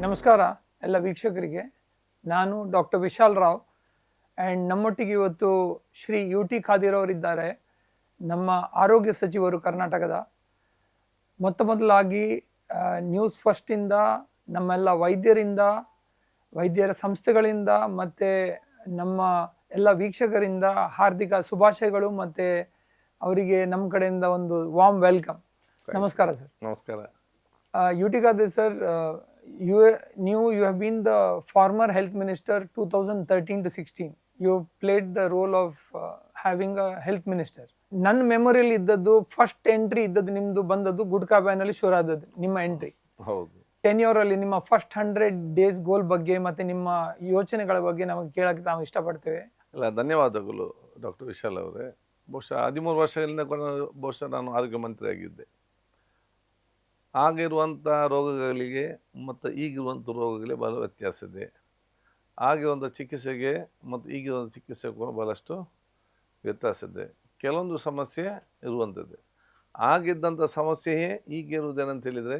ನಮಸ್ಕಾರ ಎಲ್ಲ ವೀಕ್ಷಕರಿಗೆ. ನಾನು ಡಾಕ್ಟರ್ ವಿಶಾಲ್ ರಾವ್ ಆ್ಯಂಡ್ ನಮ್ಮೊಟ್ಟಿಗೆ ಇವತ್ತು ಶ್ರೀ ಯು ಟಿ ಖಾದೀರ್ ಅವರಿದ್ದಾರೆ, ನಮ್ಮ ಆರೋಗ್ಯ ಸಚಿವರು ಕರ್ನಾಟಕದ. ಮೊದಲಾಗಿ ನ್ಯೂಸ್ ಫಸ್ಟಿಂದ ನಮ್ಮೆಲ್ಲ ವೈದ್ಯರ ಸಂಸ್ಥೆಗಳಿಂದ ಮತ್ತು ನಮ್ಮ ಎಲ್ಲ ವೀಕ್ಷಕರಿಂದ ಹಾರ್ದಿಕ ಶುಭಾಶಯಗಳು ಮತ್ತು ಅವರಿಗೆ ನಮ್ಮ ಕಡೆಯಿಂದ ಒಂದು ವಾರ್ಮ್ ವೆಲ್ಕಮ್. ನಮಸ್ಕಾರ ಸರ್. ನಮಸ್ಕಾರ. U T Quader sir, you have been the former health minister 2013 to 16. You played the role of having a health minister. ನನ್ನ ಮೆಮೊರಿಯಲ್ಲಿ ಇದ್ದದ್ದು ಫಸ್ಟ್ ಎಂಟ್ರಿ ಇದ್ದದ್ದು ನಿಮ್ಮದು ಬಂದದ್ದು ಗುಡ್ಕಾ ಬ್ಯಾನಲ್ಲಿ ಶುರು ಆದದ್ದು ನಿಮ್ಮ ಎಂಟ್ರಿ. ಹೌದು. ಟೆನ್ಯೂರಲ್ಲಿ ನಿಮ್ಮ ಫಸ್ಟ್ 100 ಡೇಸ್ ಗೋಲ್ ಬಗ್ಗೆ ಮತ್ತು ನಿಮ್ಮ ಯೋಚನೆಗಳ ಬಗ್ಗೆ ನಮಗೆ ಕೇಳಕ್ಕೆ ನಾವು ಇಷ್ಟಪಡ್ತೇವೆ. ಇಲ್ಲ, ಧನ್ಯವಾದಗಳು ಡಾಕ್ಟರ್ ವಿಶಾಲ್ ಅವರೇ. ಬಹುಶಃ 13 ವರ್ಷಗಳಿಂದ ಬಹುಶಃ ನಾನು ಆರೋಗ್ಯ ಮಂತ್ರಿ ಆಗಿದ್ದೆ. ಆಗಿರುವಂಥ ರೋಗಗಳಿಗೆ ಮತ್ತು ಈಗಿರುವಂಥ ರೋಗಗಳಿಗೆ ಬಹಳ ವ್ಯತ್ಯಾಸ ಇದೆ. ಆಗಿರುವಂಥ ಚಿಕಿತ್ಸೆಗೆ ಮತ್ತು ಈಗಿರುವಂಥ ಚಿಕಿತ್ಸೆಗೆ ಕೂಡ ಭಾಳಷ್ಟು ವ್ಯತ್ಯಾಸ ಇದೆ. ಕೆಲವೊಂದು ಸಮಸ್ಯೆ ಇರುವಂಥದ್ದು. ಆಗಿದ್ದಂಥ ಸಮಸ್ಯೆಯೇ ಈಗಿರುವುದೇನಂತ ಹೇಳಿದರೆ,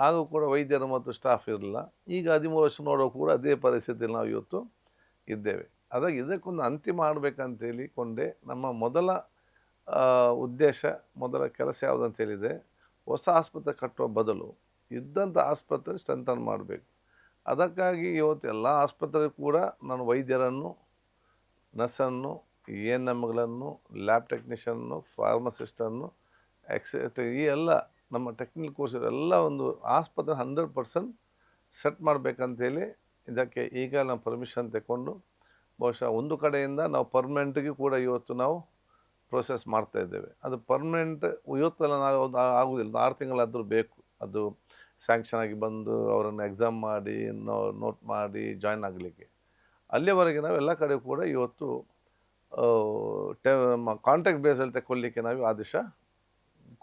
ಆಗೂ ಕೂಡ ವೈದ್ಯರು ಮತ್ತು ಸ್ಟಾಫ್ ಇರಲಿಲ್ಲ. ಈಗ 13 ವರ್ಷ ನೋಡೋ ಕೂಡ ಅದೇ ಪರಿಸ್ಥಿತಿಯಲ್ಲಿ ನಾವು ಇವತ್ತು ಇದ್ದೇವೆ. ಹಾಗಾಗಿ ಇದಕ್ಕೊಂದು ಅಂತಿಮ ಮಾಡಬೇಕಂತೇಳಿ ಕೊಂಡೆ ನಮ್ಮ ಮೊದಲ ಉದ್ದೇಶ, ಮೊದಲ ಕೆಲಸ ಯಾವುದಂತ ಹೇಳಿದರೆ, ಹೊಸ ಆಸ್ಪತ್ರೆ ಕಟ್ಟುವ ಬದಲು ಇದ್ದಂಥ ಆಸ್ಪತ್ರೆ ಸ್ಟ್ರೆಂಥನ್ ಮಾಡಬೇಕು. ಅದಕ್ಕಾಗಿ ಇವತ್ತು ಎಲ್ಲ ಆಸ್ಪತ್ರೆಗೂ ಕೂಡ ನಾನು ವೈದ್ಯರನ್ನು, ನರ್ಸನ್ನು, ANMಗಳನ್ನು, ಲ್ಯಾಬ್ ಟೆಕ್ನಿಷಿಯನ್ನು, ಫಾರ್ಮಸಿಸ್ಟನ್ನು, ಈ ಎಲ್ಲ ನಮ್ಮ ಟೆಕ್ನಿಕಲ್ ಕೋರ್ಸ್ ಎಲ್ಲ ಒಂದು ಆಸ್ಪತ್ರೆ 100% ಸೆಟ್ ಮಾಡಬೇಕಂತೇಳಿ ಇದಕ್ಕೆ ಈಗ ನಾವು ಪರ್ಮಿಷನ್ ತಗೊಂಡು ಬಹುಶಃ ಒಂದು ಕಡೆಯಿಂದ ನಾವು ಪರ್ಮನೆಂಟ್ಗೆ ಕೂಡ ಇವತ್ತು ನಾವು ಪ್ರೋಸೆಸ್ ಮಾಡ್ತಾಯಿದ್ದೇವೆ. ಅದು ಪರ್ಮನೆಂಟ್ ಇವತ್ತೆಲ್ಲ ನಾವು ಆಗೋದಿಲ್ಲ, 6 ತಿಂಗಳಾದರೂ ಬೇಕು. ಅದು ಸ್ಯಾಂಕ್ಷನ್ ಆಗಿ ಬಂದು ಅವರನ್ನು ಎಕ್ಸಾಮ್ ಮಾಡಿ ನೋಟ್ ಮಾಡಿ ಜಾಯ್ನ್ ಆಗಲಿಕ್ಕೆ. ಅಲ್ಲಿಯವರೆಗೆ ನಾವು ಎಲ್ಲ ಕಡೆ ಕೂಡ ಇವತ್ತು ಕಾಂಟ್ಯಾಕ್ಟ್ ಬೇಸಲ್ಲಿ ತಗೊಳ್ಳಿಕ್ಕೆ ನಾವು ಆದೇಶ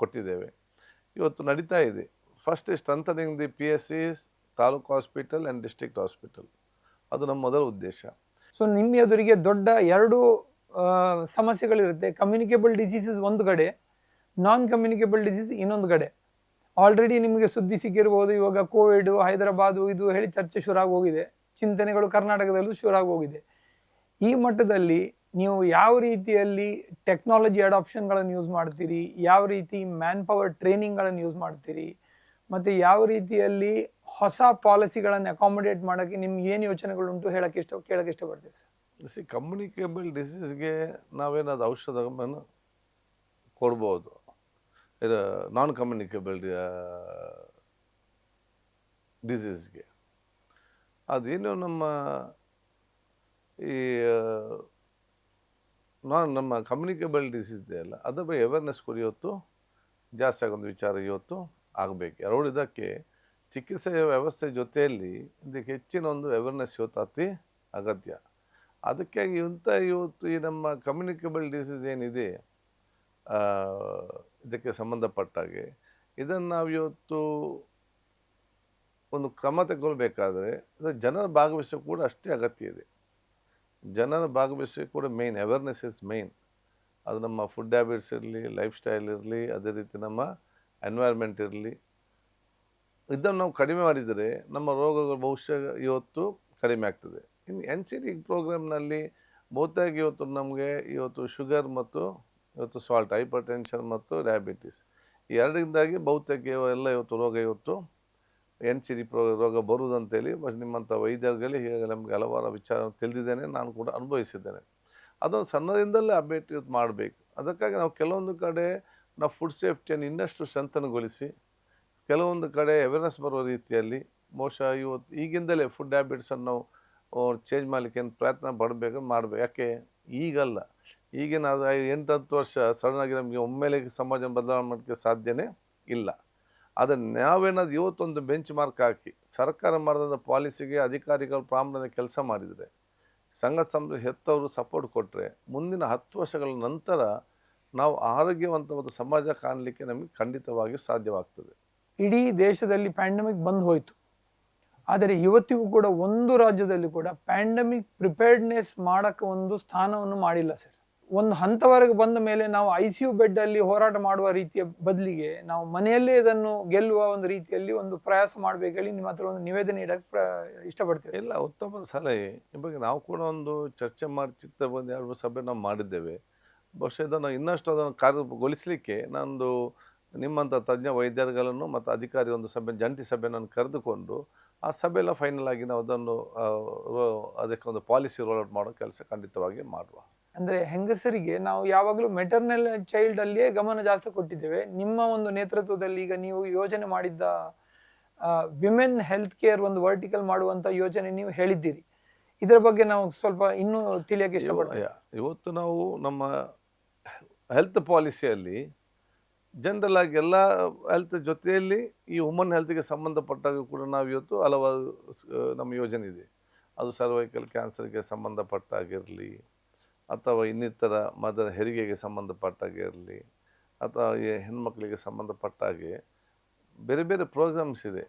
ಕೊಟ್ಟಿದ್ದೇವೆ. ಇವತ್ತು ನಡೀತಾ ಇದೆ. First strengthening the PSCs, taluk hospital and district hospital. ಅದು ನಮ್ಮ ಮೊದಲ ಉದ್ದೇಶ. ಸೊ ನಿಮ್ಮ ಎದುರಿಗೆ ದೊಡ್ಡ 2 ಸಮಸ್ಯೆಗಳಿರುತ್ತೆ. ಕಮ್ಯುನಿಕೇಬಲ್ ಡಿಸೀಸಸ್ ಒಂದು ಕಡೆ, ನಾನ್ ಕಮ್ಯುನಿಕೇಬಲ್ ಡಿಸೀಸ್ ಇನ್ನೊಂದು ಕಡೆ. ಆಲ್ರೆಡಿ ನಿಮಗೆ ಸುದ್ದಿ ಸಿಕ್ಕಿರ್ಬೋದು, ಇವಾಗ ಕೋವಿಡ್, ಹೈದರಾಬಾದು ಇದು ಹೇಳಿ ಚರ್ಚೆ ಶುರುವಾಗಿ ಹೋಗಿದೆ. ಚಿಂತನೆಗಳು ಕರ್ನಾಟಕದಲ್ಲೂ ಶುರುವಾಗಿ ಹೋಗಿದೆ. ಈ ಮಟ್ಟದಲ್ಲಿ ನೀವು ಯಾವ ರೀತಿಯಲ್ಲಿ ಟೆಕ್ನಾಲಜಿ ಅಡಾಪ್ಷನ್ಗಳನ್ನು ಯೂಸ್ ಮಾಡ್ತೀರಿ, ಯಾವ ರೀತಿ ಮ್ಯಾನ್ ಪವರ್ ಟ್ರೈನಿಂಗ್ಗಳನ್ನು ಯೂಸ್ ಮಾಡ್ತೀರಿ, ಮತ್ತು ಯಾವ ರೀತಿಯಲ್ಲಿ ಹೊಸ ಪಾಲಿಸಿಗಳನ್ನು ಅಕಾಮಡೇಟ್ ಮಾಡೋಕ್ಕೆ ನಿಮ್ಗೆ ಏನು ಯೋಚನೆಗಳುಂಟು ಕೇಳೋಕ್ಕೆ ಇಷ್ಟಪಡ್ತೀವಿ ಸರ್. ಕಮ್ಯುನಿಕೇಬಲ್ ಡಿಸೀಸ್ಗೆ ನಾವೇನಾದ್ರು ಔಷಧವನ್ನು ಕೊಡ್ಬೋದು. ಇದು ನಾನ್ ಕಮ್ಯುನಿಕೇಬಲ್ ಡಿಸೀಸ್ಗೆ ಅದೇನು ನಮ್ಮ ಈ ನಮ್ಮ ಕಮ್ಯುನಿಕೇಬಲ್ ಡಿಸೀಸ್ ಇದೆಯಲ್ಲ, ಅದ್ರ ಬಗ್ಗೆ ಅವೇರ್ನೆಸ್ ಕೂಡ ಇವತ್ತು ಜಾಸ್ತಿ ಆಗೊಂದು ವಿಚಾರ ಇವತ್ತು ಆಗಬೇಕು. ಎರಡು ಇದಕ್ಕೆ ಚಿಕಿತ್ಸೆಯ ವ್ಯವಸ್ಥೆ ಜೊತೆಯಲ್ಲಿ ಇದಕ್ಕೆ ಹೆಚ್ಚಿನ ಒಂದು ಅವೇರ್ನೆಸ್ ಇವತ್ತು ಅತಿ ಅಗತ್ಯ. ಅದಕ್ಕಾಗಿ ಇವತ್ತು ಈ ನಮ್ಮ ಕಮ್ಯುನಿಕೇಬಲ್ ಡಿಸೀಸ್ ಏನಿದೆ, ಇದಕ್ಕೆ ಸಂಬಂಧಪಟ್ಟಾಗೆ ಇದನ್ನು ನಾವು ಇವತ್ತು ಒಂದು ಕ್ರಮ ತಗೊಳ್ಬೇಕಾದ್ರೆ ಜನರ ಭಾಗವಹಿಸೋ ಕೂಡ ಅಷ್ಟೇ ಅಗತ್ಯ ಇದೆ. ಜನರ ಭಾಗವಹಿಸೋ ಕೂಡ ಮೇಯ್ನ್, ಅವೇರ್ನೆಸ್ ಇಸ್ ಮೇಯ್ನ್. ಅದು ನಮ್ಮ ಫುಡ್ ಹ್ಯಾಬಿಟ್ಸ್ ಇರಲಿ, ಲೈಫ್ ಸ್ಟೈಲ್ ಇರಲಿ, ಅದೇ ರೀತಿ ನಮ್ಮ ಎನ್ವೈರ್ಮೆಂಟ್ ಇರಲಿ. ಇದನ್ನು ನಾವು ಕಡಿಮೆ ಮಾಡಿದರೆ ನಮ್ಮ ರೋಗಗಳು ಬಹುಶಃ ಇವತ್ತು ಕಡಿಮೆ ಆಗ್ತದೆ. ಇನ್ನು NCD ಪ್ರೋಗ್ರಾಮ್ನಲ್ಲಿ ಬಹುತೇಕ ಇವತ್ತು ಶುಗರ್ ಮತ್ತು ಇವತ್ತು ಸಾಲ್ಟ್, ಹೈಪರ್ ಟೆನ್ಷನ್ ಮತ್ತು ಡಯಾಬಿಟಿಸ್, ಈ ಎರಡರಿಂದಾಗಿ ಬಹುತೇಕ ಎಲ್ಲ ಇವತ್ತು NCD ರೋಗ ಬರುವುದಂತೇಳಿ ನಿಮ್ಮಂಥ ವೈದ್ಯರುಗಳೇ ಹೀಗಾಗಿ ನಮಗೆ ಹಲವಾರು ವಿಚಾರ ತಿಳಿದಿದ್ದೇನೆ, ನಾನು ಕೂಡ ಅನುಭವಿಸಿದ್ದೇನೆ. ಅದೊಂದು ಸಣ್ಣದಿಂದಲೇ ಅಪ್ಡೇಟ್ ಇವತ್ತು ಮಾಡಬೇಕು. ಅದಕ್ಕಾಗಿ ನಾವು ಕೆಲವೊಂದು ಕಡೆ ನಾವು ಫುಡ್ ಸೇಫ್ಟಿಯನ್ನು ಇನ್ನಷ್ಟು ಸ್ಟ್ರೆಂಥನ್ಗೊಳಿಸಿ, ಕೆಲವೊಂದು ಕಡೆ ಅವೇರ್ನೆಸ್ ಬರುವ ರೀತಿಯಲ್ಲಿ ಬಹುಶಃ ಇವತ್ತು ಈಗಿಂದಲೇ ಫುಡ್ ಹ್ಯಾಬಿಟ್ಸನ್ನು ನಾವು ಚೇಂಜ್ ಮಾಡಲಿಕ್ಕೆ ಏನು ಪ್ರಯತ್ನ ಮಾಡಬೇಕು. ಯಾಕೆ ಈಗಲ್ಲ, ಈಗಿನ 8-10 ವರ್ಷ ಸಡನ್ನಾಗಿ ನಮಗೆ ಒಮ್ಮೆಲೆ ಸಮಾಜ ಬದಲಾವಣೆ ಮಾಡೋಕ್ಕೆ ಸಾಧ್ಯನೇ ಇಲ್ಲ. ಆದರೆ ನಾವೇನಾದ್ರು ಇವತ್ತೊಂದು ಬೆಂಚ್ ಮಾರ್ಕ್ ಹಾಕಿ ಸರ್ಕಾರ ಮಾಡಿದ ಪಾಲಿಸಿಗೆ ಅಧಿಕಾರಿಗಳು ಪ್ರಾಮಾಣಿಕ ಕೆಲಸ ಮಾಡಿದರೆ, ಸಂಘ ಸಂಸ್ಥೆ ಹೆತ್ತವರು ಸಪೋರ್ಟ್ ಕೊಟ್ಟರೆ, ಮುಂದಿನ 10 ವರ್ಷಗಳ ನಂತರ ನಾವು ಆರೋಗ್ಯವಂತ ಒಂದು ಸಮಾಜ ಕಾಣಲಿಕ್ಕೆ ನಮಗೆ ಖಂಡಿತವಾಗಿಯೂ ಸಾಧ್ಯವಾಗ್ತದೆ. ಇಡೀ ದೇಶದಲ್ಲಿ ಪ್ಯಾಂಡಮಿಕ್ ಬಂದು ಹೋಯಿತು, ಆದರೆ ಇವತ್ತಿಗೂ ಕೂಡ ಒಂದು ರಾಜ್ಯದಲ್ಲಿ ಕೂಡ ಪ್ಯಾಂಡಮಿಕ್ ಪ್ರಿಪೇರ್ಡ್ನೆಸ್ ಮಾಡೋಕ್ಕೆ ಒಂದು ಸ್ಥಾನವನ್ನು ಮಾಡಿಲ್ಲ ಸರ್. ಒಂದು ಹಂತವರೆಗೆ ಬಂದ ಮೇಲೆ ನಾವು ICU ಬೆಡ್ ಅಲ್ಲಿ ಹೋರಾಟ ಮಾಡುವ ರೀತಿಯ ಬದಲಿಗೆ ನಾವು ಮನೆಯಲ್ಲೇ ಇದನ್ನು ಗೆಲ್ಲುವ ಒಂದು ರೀತಿಯಲ್ಲಿ ಒಂದು ಪ್ರಯಾಸ ಮಾಡ್ಬೇಕು ಹೇಳಿ ನಿಮ್ಮ ಹತ್ರ ಒಂದು ನಿವೇದನೆ ಇಡಕ್ಕೆ ಇಷ್ಟಪಡ್ತೇವೆ. ಇಲ್ಲ, ಉತ್ತಮ ಸಲಹೆ. ಈ ಬಗ್ಗೆ ನಾವು ಕೂಡ ಒಂದು ಚರ್ಚೆ ಮಾಡಿ ಚಿತ್ತ ಒಂದು 2 ಸಭೆ ನಾವು ಮಾಡಿದ್ದೇವೆ. ಬಹುಶಃ ಇದನ್ನು ಇನ್ನಷ್ಟು ಅದನ್ನು ಕಾರ್ಯಗೊಳಿಸಲಿಕ್ಕೆ ನಂದು ನಿಮ್ಮಂಥ ತಜ್ಞ ವೈದ್ಯರುಗಳನ್ನು ಮತ್ತು ಅಧಿಕಾರಿ ಒಂದು ಸಭೆ, ಜಂಟಿ ಸಭೆಯನ್ನು ಕರೆದುಕೊಂಡು ಆ ಸಭೆಯೆಲ್ಲ ಫೈನಲ್ ಆಗಿ ನಾವು ಅದನ್ನು ಅದಕ್ಕೆ ಒಂದು ಪಾಲಿಸಿ ರೋಲ್ ಔಟ್ ಮಾಡೋ ಕೆಲಸ ಖಂಡಿತವಾಗಿ ಮಾಡುವ. ಅಂದ್ರೆ ಹೆಂಗಸರಿಗೆ ನಾವು ಯಾವಾಗಲೂ ಮೆಟರ್ನಲ್ ಚೈಲ್ಡ್ ಅಲ್ಲಿಯೇ ಗಮನ ಜಾಸ್ತಿ ಕೊಟ್ಟಿದ್ದೇವೆ. ನಿಮ್ಮ ಒಂದು ನೇತೃತ್ವದಲ್ಲಿ ಈಗ ನೀವು ಯೋಜನೆ ಮಾಡಿದ್ದ ವಿಮೆನ್ ಹೆಲ್ತ್ ಕೇರ್ ಒಂದು ವರ್ಟಿಕಲ್ ಮಾಡುವಂತ ಯೋಜನೆ ನೀವು ಹೇಳಿದ್ದೀರಿ. ಇದರ ಬಗ್ಗೆ ನಾವು ಸ್ವಲ್ಪ ಇನ್ನೂ ತಿಳಿಯಕ್ಕೆ ಇಷ್ಟಪಡ್ತೇವೆ. ಇವತ್ತು ನಾವು ನಮ್ಮ ಹೆಲ್ತ್ ಪಾಲಿಸಿಯಲ್ಲಿ ಜನರಲ್ ಆಗಿ ಎಲ್ಲ ಹೆಲ್ತ್ ಜೊತೆಯಲ್ಲಿ ಈ ವುಮನ್ ಹೆಲ್ತ್ಗೆ ಸಂಬಂಧಪಟ್ಟಾಗ ಕೂಡ ನಾವು ಇವತ್ತು ಹಲವಾರು ನಮ್ಮ ಯೋಜನೆ ಇದೆ. ಅದು ಸರ್ವೈಕಲ್ ಕ್ಯಾನ್ಸರ್ಗೆ ಸಂಬಂಧಪಟ್ಟಾಗಿರಲಿ, ಅಥವಾ ಇನ್ನಿತರ ಹೆರಿಗೆಗೆ ಸಂಬಂಧಪಟ್ಟಾಗಿರಲಿ, ಅಥವಾ ಈ ಹೆಣ್ಮಕ್ಳಿಗೆ ಸಂಬಂಧಪಟ್ಟಾಗೆ ಬೇರೆ ಬೇರೆ ಪ್ರೋಗ್ರಾಮ್ಸ್ ಇದೆ.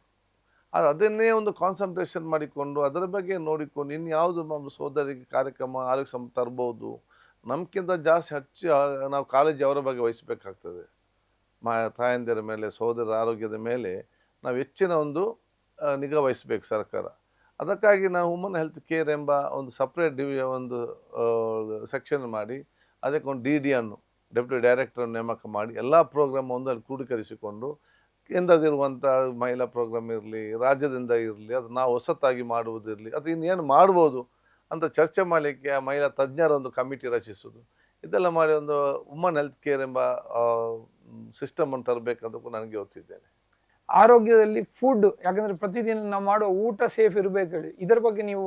ಅದನ್ನೇ ಒಂದು ಕಾನ್ಸಂಟ್ರೇಷನ್ ಮಾಡಿಕೊಂಡು ಅದರ ಬಗ್ಗೆ ನೋಡಿಕೊಂಡು ಇನ್ಯಾವುದು ನಮ್ಮ ಸೋದರಿಗೆ ಕಾರ್ಯಕ್ರಮ ಆರೋಗ್ಯ ತರ್ಬೋದು, ನಮ್ಗಿಂತ ಜಾಸ್ತಿ ಹೆಚ್ಚು ನಾವು ಕಾಳಜಿ ಅವರ ಬಗ್ಗೆ ವಹಿಸಬೇಕಾಗ್ತದೆ. ತಾಯಂದಿರ ಮೇಲೆ, ಸೋದರರ ಆರೋಗ್ಯದ ಮೇಲೆ ನಾವು ಹೆಚ್ಚಿನ ಒಂದು ನಿಗಾ ವಹಿಸಬೇಕು ಸರ್ಕಾರ. ಅದಕ್ಕಾಗಿ ನಾವು ವುಮನ್ ಹೆಲ್ತ್ ಕೇರ್ ಎಂಬ ಒಂದು ಸಪ್ರೇಟ್ ಒಂದು ಸೆಕ್ಷನ್ ಮಾಡಿ ಅದಕ್ಕೆ ಒಂದು DD ಅನ್ನು, ಡೆಪ್ಯೂಟಿ ಡೈರೆಕ್ಟರ್ ನೇಮಕ ಮಾಡಿ ಎಲ್ಲ ಪ್ರೋಗ್ರಾಮ್ ಒಂದು ಅಲ್ಲಿ ಕ್ರೋಢೀಕರಿಸಿಕೊಂಡು ಕೇಂದ್ರದಿರುವಂಥ ಮಹಿಳಾ ಪ್ರೋಗ್ರಾಮ್ ಇರಲಿ, ರಾಜ್ಯದಿಂದ ಇರಲಿ, ಅದು ನಾವು ಹೊಸತಾಗಿ ಮಾಡುವುದಿರಲಿ, ಅದು ಇನ್ನೇನು ಮಾಡ್ಬೋದು ಅಂತ ಚರ್ಚೆ ಮಾಡಲಿಕ್ಕೆ ಆ ಮಹಿಳಾ ತಜ್ಞರ ಒಂದು ಕಮಿಟಿ ರಚಿಸೋದು, ಇದೆಲ್ಲ ಮಾಡಿ ಒಂದು ವುಮನ್ ಹೆಲ್ತ್ ಕೇರ್ ಎಂಬ ಸಿಸ್ಟಮನ್ನು ತರಬೇಕಂತ ಕೂಡ ನನಗೆ ಗೊತ್ತಿದ್ದೇನೆ. ಆರೋಗ್ಯದಲ್ಲಿ ಫುಡ್, ಯಾಕಂದ್ರೆ ಪ್ರತಿದಿನ ನಾವು ಮಾಡುವ ಊಟ ಸೇಫ್ ಇರಬೇಕು ಹೇಳಿ, ಇದರ ಬಗ್ಗೆ ನೀವು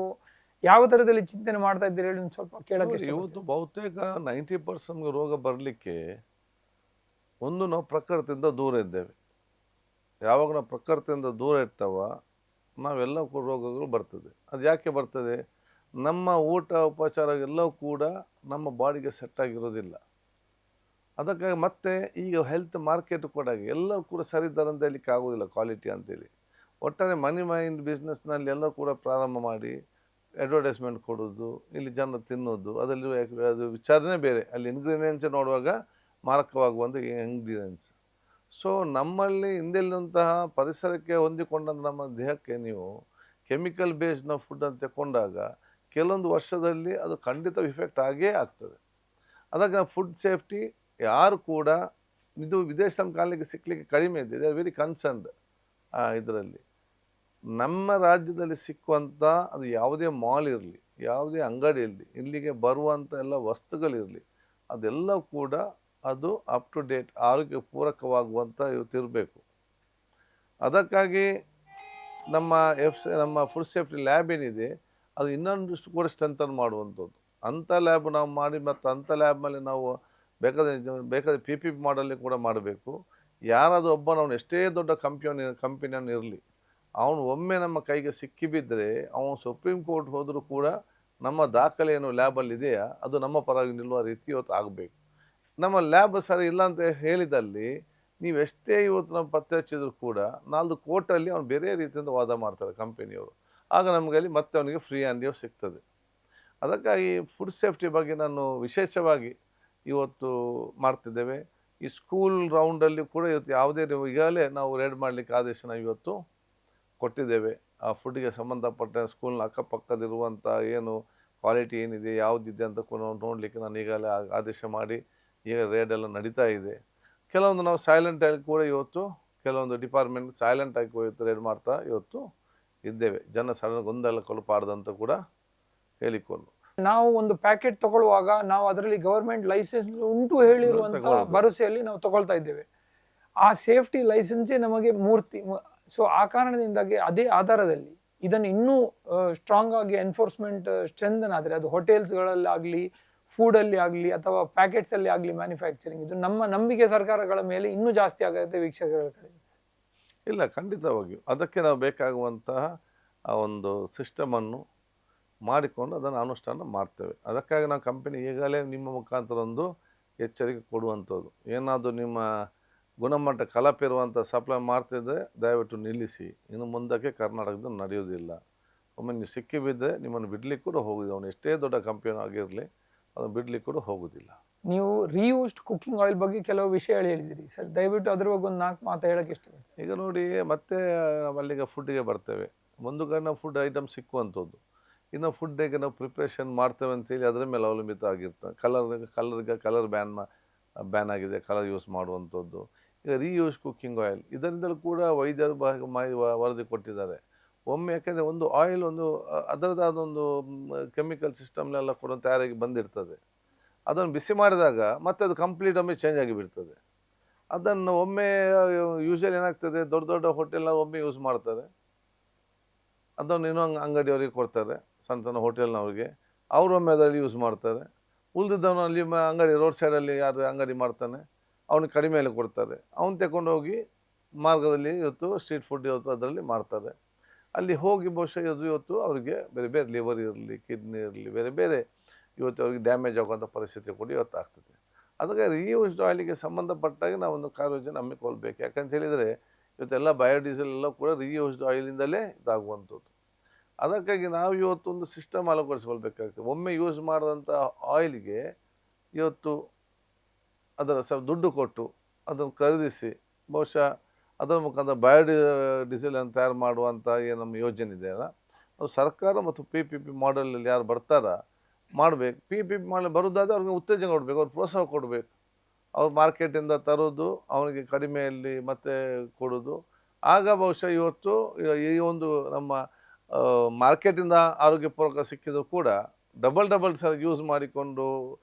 ಯಾವ ತರದಲ್ಲಿ ಚಿಂತನೆ ಮಾಡ್ತಾ ಇದ್ದೀರಿ ಹೇಳಿ ಸ್ವಲ್ಪ ಕೇಳಕ್ಕೆ ಇಷ್ಟಪಡ್ತೀನಿ. ಇವತ್ತು ಬಹುತೇಕ 90% ರೋಗ ಬರಲಿಕ್ಕೆ ಒಂದು ನಾವು ಪ್ರಕೃತಿಯಿಂದ ದೂರ ಇದ್ದೇವೆ. ಯಾವಾಗ ನಾವು ಪ್ರಕೃತಿಯಿಂದ ದೂರ ಇರ್ತಾವ ನಾವೆಲ್ಲ ಕೂಡ ರೋಗಗಳು ಬರ್ತದೆ. ಅದು ಯಾಕೆ ಬರ್ತದೆ? ನಮ್ಮ ಊಟ ಉಪಚಾರ ಎಲ್ಲವೂ ಕೂಡ ನಮ್ಮ ಬಾಡಿಗೆ ಸೆಟ್ ಆಗಿರೋದಿಲ್ಲ. ಅದಕ್ಕಾಗಿ ಮತ್ತೆ ಈಗ ಹೆಲ್ತ್ ಮಾರ್ಕೆಟ್ ಕೂಡ ಎಲ್ಲರೂ ಕೂಡ ಸರಿದ್ದಾರೆ ಅಂತ ಹೇಳಲಿಕ್ಕೆ ಆಗೋದಿಲ್ಲ, ಕ್ವಾಲಿಟಿ ಅಂತೇಳಿ. ಒಟ್ಟಾರೆ ಮನಿ ಮೈಂಡ್ ಬಿಸ್ನೆಸ್ನಲ್ಲಿ ಎಲ್ಲ ಕೂಡ ಪ್ರಾರಂಭ ಮಾಡಿ ಅಡ್ವರ್ಟೈಸ್ಮೆಂಟ್ ಕೊಡೋದು, ಇಲ್ಲಿ ಜನ ತಿನ್ನೋದು, ಅದರಲ್ಲಿ ಅದು ವಿಚಾರನೇ ಬೇರೆ. ಅಲ್ಲಿ ಇಂಗ್ರೀಡಿಯೆಂಟ್ಸ್ ನೋಡುವಾಗ ಮಾರಕವಾಗುವಂಥ ಇಂಗ್ರೀಡಿಯೆಂಟ್ಸ್. ಸೊ ನಮ್ಮಲ್ಲಿ ಹಿಂದೆಲ್ಲಂತಹ ಪರಿಸರಕ್ಕೆ ಹೊಂದಿಕೊಂಡಂಥ ನಮ್ಮ ದೇಹಕ್ಕೆ ನೀವು ಕೆಮಿಕಲ್ ಬೇಸ್ಡ್ನ ಫುಡ್ ಅಂತ ತಗೊಂಡಾಗ ಕೆಲವೊಂದು ವರ್ಷದಲ್ಲಿ ಅದು ಖಂಡಿತ ಇಫೆಕ್ಟ್ ಆಗೇ ಆಗ್ತದೆ. ಅದಕ್ಕೆ ನಾವು ಫುಡ್ ಸೇಫ್ಟಿ ಯಾರು ಕೂಡ ಇದು ವಿದೇಶದಲ್ಲಿ ಕಾಣಲಿಕ್ಕೆ ಸಿಕ್ಕಲಿಕ್ಕೆ ಕಡಿಮೆ ಇದೆ. They are very concerned. ಇದರಲ್ಲಿ ನಮ್ಮ ರಾಜ್ಯದಲ್ಲಿ ಸಿಕ್ಕುವಂಥ ಅದು ಯಾವುದೇ ಮಾಲ್ ಇರಲಿ, ಯಾವುದೇ ಅಂಗಡಿ ಇರಲಿ, ಇಲ್ಲಿಗೆ ಬರುವಂಥ ಎಲ್ಲ ವಸ್ತುಗಳಿರಲಿ, ಅದೆಲ್ಲ ಕೂಡ ಅದು ಅಪ್ ಟು ಡೇಟ್ ಆರೋಗ್ಯ ಪೂರಕವಾಗುವಂಥ ಇವತ್ತಿರಬೇಕು. ಅದಕ್ಕಾಗಿ ನಮ್ಮ ಫುಡ್ ಸೇಫ್ಟಿ ಲ್ಯಾಬ್ ಏನಿದೆ ಅದು ಇನ್ನೊಂದಷ್ಟು ಕೂಡ ಸ್ಟ್ರೆಂಥನ್ ಮಾಡುವಂಥದ್ದು. ಅಂಥ ಲ್ಯಾಬ್ ನಾವು ಮಾಡಿ ಮತ್ತು ಅಂಥ ಲ್ಯಾಬ್ ಮೇಲೆ ನಾವು ಬೇಕಾದ PPP ಮಾಡಲ್ಲಿ ಕೂಡ ಮಾಡಬೇಕು. ಯಾರಾದರೂ ಒಬ್ಬ ನಾವು ಎಷ್ಟೇ ದೊಡ್ಡ ಕಂಪನಿಯನ್ನು ಇರಲಿ, ಅವನು ಒಮ್ಮೆ ನಮ್ಮ ಕೈಗೆ ಸಿಕ್ಕಿಬಿದ್ದರೆ ಅವನು ಸುಪ್ರೀಂ ಕೋರ್ಟ್ ಹೋದರೂ ಕೂಡ ನಮ್ಮ ದಾಖಲೆ ಏನು ಲ್ಯಾಬಲ್ಲಿ ಇದೆಯಾ ಅದು ನಮ್ಮ ಪರವಾಗಿ ನಿಲ್ಲುವ ರೀತಿ ಇವತ್ತು ಆಗಬೇಕು. ನಮ್ಮ ಲ್ಯಾಬ್ ಸರಿ ಇಲ್ಲ ಅಂತ ಹೇಳಿದಲ್ಲಿ ನೀವೆಷ್ಟೇ ಇವತ್ತು ನಾವು ಪತ್ತೆ ಹಚ್ಚಿದ್ರು ಕೂಡ 4 ಕೋರ್ಟಲ್ಲಿ ಅವನು ಬೇರೆ ರೀತಿಯಿಂದ ವಾದ ಮಾಡ್ತಾರೆ ಕಂಪನಿಯವರು. ಆಗ ನಮಗಲ್ಲಿ ಮತ್ತೆ ಅವನಿಗೆ ಫ್ರೀ ಹ್ಯಾಂಡ್ ಸಿಗ್ತದೆ. ಅದಕ್ಕಾಗಿ ಫುಡ್ ಸೇಫ್ಟಿ ಬಗ್ಗೆ ನಾನು ವಿಶೇಷವಾಗಿ ಇವತ್ತು ಮಾಡ್ತಿದ್ದೇವೆ. ಈ ಸ್ಕೂಲ್ ರೌಂಡಲ್ಲಿ ಕೂಡ ಇವತ್ತು ಯಾವುದೇ ಈಗಾಗಲೇ ನಾವು ರೇಡ್ ಮಾಡಲಿಕ್ಕೆ ಆದೇಶನ ಇವತ್ತು ಕೊಟ್ಟಿದ್ದೇವೆ. ಆ ಫುಡ್ಗೆ ಸಂಬಂಧಪಟ್ಟ ಸ್ಕೂಲ್ನ ಅಕ್ಕಪಕ್ಕದಿರುವಂಥ ಏನು ಕ್ವಾಲಿಟಿ ಏನಿದೆ, ಯಾವುದಿದೆ ಅಂತ ಕೂಡ ನೋಡಲಿಕ್ಕೆ ನಾನು ಈಗಾಗಲೇ ಆದೇಶ ಮಾಡಿ ಈಗ ರೇಡೆಲ್ಲ ನಡೀತಾ ಇದೆ. ಕೆಲವೊಂದು ನಾವು ಸೈಲೆಂಟಾಗಿ ಕೂಡ ಇವತ್ತು ಕೆಲವೊಂದು ಡಿಪಾರ್ಟ್ಮೆಂಟ್ ಸೈಲೆಂಟಾಗಿ ಇವತ್ತು ರೇಡ್ ಮಾಡ್ತಾ ಇವತ್ತು ಇದ್ದೇವೆ, ಜನ ಸಡನ್ ಗೊಂದಲ ಕೊಲಪಾರ್ದಂತ ಕೂಡ ಹೇಳಿಕೊಂಡು. ನಾವು ಒಂದು ಪ್ಯಾಕೆಟ್ ತಗೊಳ್ಳುವಾಗ ನಾವು ಅದರಲ್ಲಿ ಗವರ್ಮೆಂಟ್ ಲೈಸೆನ್ಸ್ ಉಂಟು ಹೇಳಿರುವಂತಹ ಭರವಸೆಯಲ್ಲಿ ನಾವು ತಗೊಳ್ತಾ ಇದ್ದೇವೆ. ಆ ಸೇಫ್ಟಿ ಲೈಸೆನ್ಸೇ ನಮಗೆ ಮೂರ್ತಿ. ಸೊ ಆ ಕಾರಣದಿಂದಾಗಿ ಅದೇ ಆಧಾರದಲ್ಲಿ ಇದನ್ನು ಇನ್ನೂ ಸ್ಟ್ರಾಂಗ್ ಆಗಿ ಎನ್ಫೋರ್ಸ್ಮೆಂಟ್ ಸ್ಟ್ರೆಂಥನ್ ಆದರೆ, ಅದು ಹೋಟೆಲ್ಸ್ಗಳಲ್ಲಿ ಆಗಲಿ, ಫುಡಲ್ಲಿ ಆಗಲಿ, ಅಥವಾ ಪ್ಯಾಕೆಟ್ಸಲ್ಲಿ ಆಗಲಿ ಮ್ಯಾನುಫ್ಯಾಕ್ಚರಿಂಗ್, ಇದು ನಮ್ಮ ನಂಬಿಕೆ ಸರ್ಕಾರಗಳ ಮೇಲೆ ಇನ್ನೂ ಜಾಸ್ತಿ ಆಗುತ್ತೆ ವೀಕ್ಷಕರ ಕಡೆ. ಇಲ್ಲ, ಖಂಡಿತವಾಗಿಯೂ ಅದಕ್ಕೆ ನಾವು ಬೇಕಾಗುವಂತಹ ಆ ಒಂದು ಸಿಸ್ಟಮನ್ನು ಮಾಡಿಕೊಂಡು ಅದನ್ನು ಅನುಷ್ಠಾನ ಮಾಡ್ತೇವೆ. ಅದಕ್ಕಾಗಿ ನಾವು ಕಂಪನಿ ಈಗಾಗಲೇ ನಿಮ್ಮ ಮುಖಾಂತರ ಒಂದು ಎಚ್ಚರಿಕೆ ಕೊಡುವಂಥದ್ದು, ಏನಾದರೂ ನಿಮ್ಮ ಗುಣಮಟ್ಟ ಕಳಪೆ ಸಪ್ಲೈ ಮಾಡ್ತಿದ್ದರೆ ದಯವಿಟ್ಟು ನಿಲ್ಲಿಸಿ, ಇನ್ನು ಮುಂದಕ್ಕೆ ಕರ್ನಾಟಕದಲ್ಲಿ ನಡೆಯೋದಿಲ್ಲ. ಒಮ್ಮೆ ನೀವು ಸಿಕ್ಕಿಬಿದ್ದರೆ ನಿಮ್ಮನ್ನು ಬಿಡಲಿಕ್ಕೆ ಕೂಡ ಹೋಗಿದೆ. ಅವನು ಎಷ್ಟೇ ದೊಡ್ಡ ಕಂಪನಿ ಆಗಿರಲಿ ಅದನ್ನು ಬಿಡ್ಲಿಕ್ಕೆ ಕೂಡ ಹೋಗುದಿಲ್ಲ. ನೀವು ರೀಯೂಸ್ಡ್ ಕುಕಿಂಗ್ ಆಯಿಲ್ ಬಗ್ಗೆ ಕೆಲವು ವಿಷಯಗಳು ಹೇಳಿದಿರಿ ಸರ್, ದಯವಿಟ್ಟು ಅದ್ರ ಬಗ್ಗೆ ಒಂದು 4 ಮಾತು ಹೇಳಕ್ಕೆ ಇಷ್ಟಪಡ್ತೀನಿ. ಈಗ ನೋಡಿ, ಮತ್ತೆ ನಾವು ಅಲ್ಲಿಗೆ ಫುಡ್ಡಿಗೆ ಬರ್ತೇವೆ. ಒಂದು ಕಡೆ ನಾವು ಫುಡ್ ಐಟಮ್ ಸಿಕ್ಕುವಂಥದ್ದು, ಇನ್ನು ಫುಡ್ ಹೇಗೆ ನಾವು ಪ್ರಿಪ್ರೇಷನ್ ಮಾಡ್ತೇವೆ ಅಂತೇಳಿ ಅದರ ಮೇಲೆ ಅವಲಂಬಿತ ಆಗಿರ್ತದೆ. ಕಲರ್ ಬ್ಯಾನ್ ಆಗಿದೆ, ಕಲರ್ ಯೂಸ್ ಮಾಡುವಂಥದ್ದು. ಈಗ ರೀಯೂಸ್ ಕುಕ್ಕಿಂಗ್ ಆಯಿಲ್, ಇದರಿಂದಲೂ ಕೂಡ ವೈದ್ಯರು ವರದಿ ಕೊಟ್ಟಿದ್ದಾರೆ. ಒಮ್ಮೆ ಯಾಕೆಂದರೆ ಒಂದು ಆಯಿಲ್ ಅದರದ್ದಾದ ಒಂದು ಕೆಮಿಕಲ್ ಸಿಸ್ಟಮ್ನೆಲ್ಲ ಕೂಡ ತಯಾರಾಗಿ ಬಂದಿರ್ತದೆ. ಅದನ್ನು ಬಿಸಿ ಮಾಡಿದಾಗ ಮತ್ತೆ ಅದು ಕಂಪ್ಲೀಟ್ ಒಮ್ಮೆ ಚೇಂಜ್ ಆಗಿ ಬಿಡ್ತದೆ. ಅದನ್ನು ಒಮ್ಮೆ ಯೂಶಲಿ ಏನಾಗ್ತದೆ, ದೊಡ್ಡ ದೊಡ್ಡ ಹೋಟೆಲ್ನ ಒಮ್ಮೆ ಯೂಸ್ ಮಾಡ್ತಾರೆ, ಅದನ್ನು ಇನ್ನೊಂದು ಅಂಗಡಿಯವರಿಗೆ ಕೊಡ್ತಾರೆ, ಸಣ್ಣ ಸಣ್ಣ ಹೋಟೆಲ್ನವ್ರಿಗೆ, ಅವರೊಮ್ಮೆ ಅದರಲ್ಲಿ ಯೂಸ್ ಮಾಡ್ತಾರೆ. ಉಳಿದಿದ್ದವನು ಅಲ್ಲಿ ಅಂಗಡಿ ರೋಡ್ ಸೈಡಲ್ಲಿ ಯಾರು ಅಂಗಡಿ ಮಾಡ್ತಾನೆ ಅವನಿಗೆ ಕಡಿಮೆಯಲ್ಲಿ ಕೊಡ್ತಾರೆ. ಅವನು ತಗೊಂಡೋಗಿ ಮಾರ್ಗದಲ್ಲಿ ಇವತ್ತು ಸ್ಟ್ರೀಟ್ ಫುಡ್ ಇವತ್ತು ಅದರಲ್ಲಿ ಮಾಡ್ತಾರೆ. ಅಲ್ಲಿ ಹೋಗಿ ಬಹುಶಃ ಇವತ್ತು ಅವರಿಗೆ ಬೇರೆ ಬೇರೆ ಲಿವರ್ ಇರಲಿ, ಕಿಡ್ನಿ ಇರಲಿ, ಬೇರೆ ಬೇರೆ ಇವತ್ತು ಅವ್ರಿಗೆ ಡ್ಯಾಮೇಜ್ ಆಗುವಂಥ ಪರಿಸ್ಥಿತಿ ಕೂಡ ಇವತ್ತು ಆಗ್ತದೆ. ಅದಕ್ಕೆ ರೀಯೂಸ್ಡ್ ಆಯಿಲಿಗೆ ಸಂಬಂಧಪಟ್ಟಾಗ ನಾವೊಂದು ಕಾರ್ಯಯೋಜನೆ ಹಮ್ಮಿಕೊಳ್ಬೇಕು. ಯಾಕಂತ ಹೇಳಿದರೆ ಇವತ್ತೆಲ್ಲ ಬಯೋಡೀಸೆಲ್ ಎಲ್ಲ ಕೂಡ ರೀಯೂಸ್ಡ್ ಆಯಿಲಿಂದಲೇ ಇದಾಗುವಂಥದ್ದು. ಅದಕ್ಕಾಗಿ ನಾವು ಇವತ್ತು ಒಂದು ಸಿಸ್ಟಮ್ ಅಳವಡಿಸ್ಕೊಳ್ಬೇಕಾಗ್ತದೆ. ಒಮ್ಮೆ ಯೂಸ್ ಮಾಡಿದಂಥ ಆಯಿಲ್ಗೆ ಇವತ್ತು ಅದರ ದುಡ್ಡು ಕೊಟ್ಟು ಅದನ್ನು ಖರೀದಿಸಿ ಬಹುಶಃ ಅದರ ಮುಖಾಂತರ ಡೀಸೆಲನ್ನು ತಯಾರು ಮಾಡುವಂಥ ಏನು ನಮ್ಮ ಯೋಜನೆ ಇದೆಯಲ್ಲ, ಅದು ಸರ್ಕಾರ ಮತ್ತು PPP ಮಾಡೆಲಲ್ಲಿ ಯಾರು ಬರ್ತಾರ ಮಾಡಬೇಕು. PPP ಮಾಡಲ್ ಬರೋದಾದರೆ ಅವ್ರಿಗೆ ಉತ್ತೇಜನ ಕೊಡಬೇಕು, ಅವ್ರು ಪ್ರೋತ್ಸಾಹ ಕೊಡಬೇಕು. ಅವ್ರು ಮಾರ್ಕೆಟಿಂದ ತರೋದು, ಅವನಿಗೆ ಕಡಿಮೆಯಲ್ಲಿ ಮತ್ತೆ ಕೊಡೋದು. ಆಗ ಬಹುಶಃ ಇವತ್ತು ಈ ಒಂದು ನಮ್ಮ ಮಾರ್ಕೆಟಿಂದ ಆರೋಗ್ಯಪೂರ್ವಕ ಸಿಕ್ಕಿದ್ರು ಕೂಡ ಡಬಲ್ ಸಲ ಯೂಸ್ ಮಾಡಿಕೊಂಡು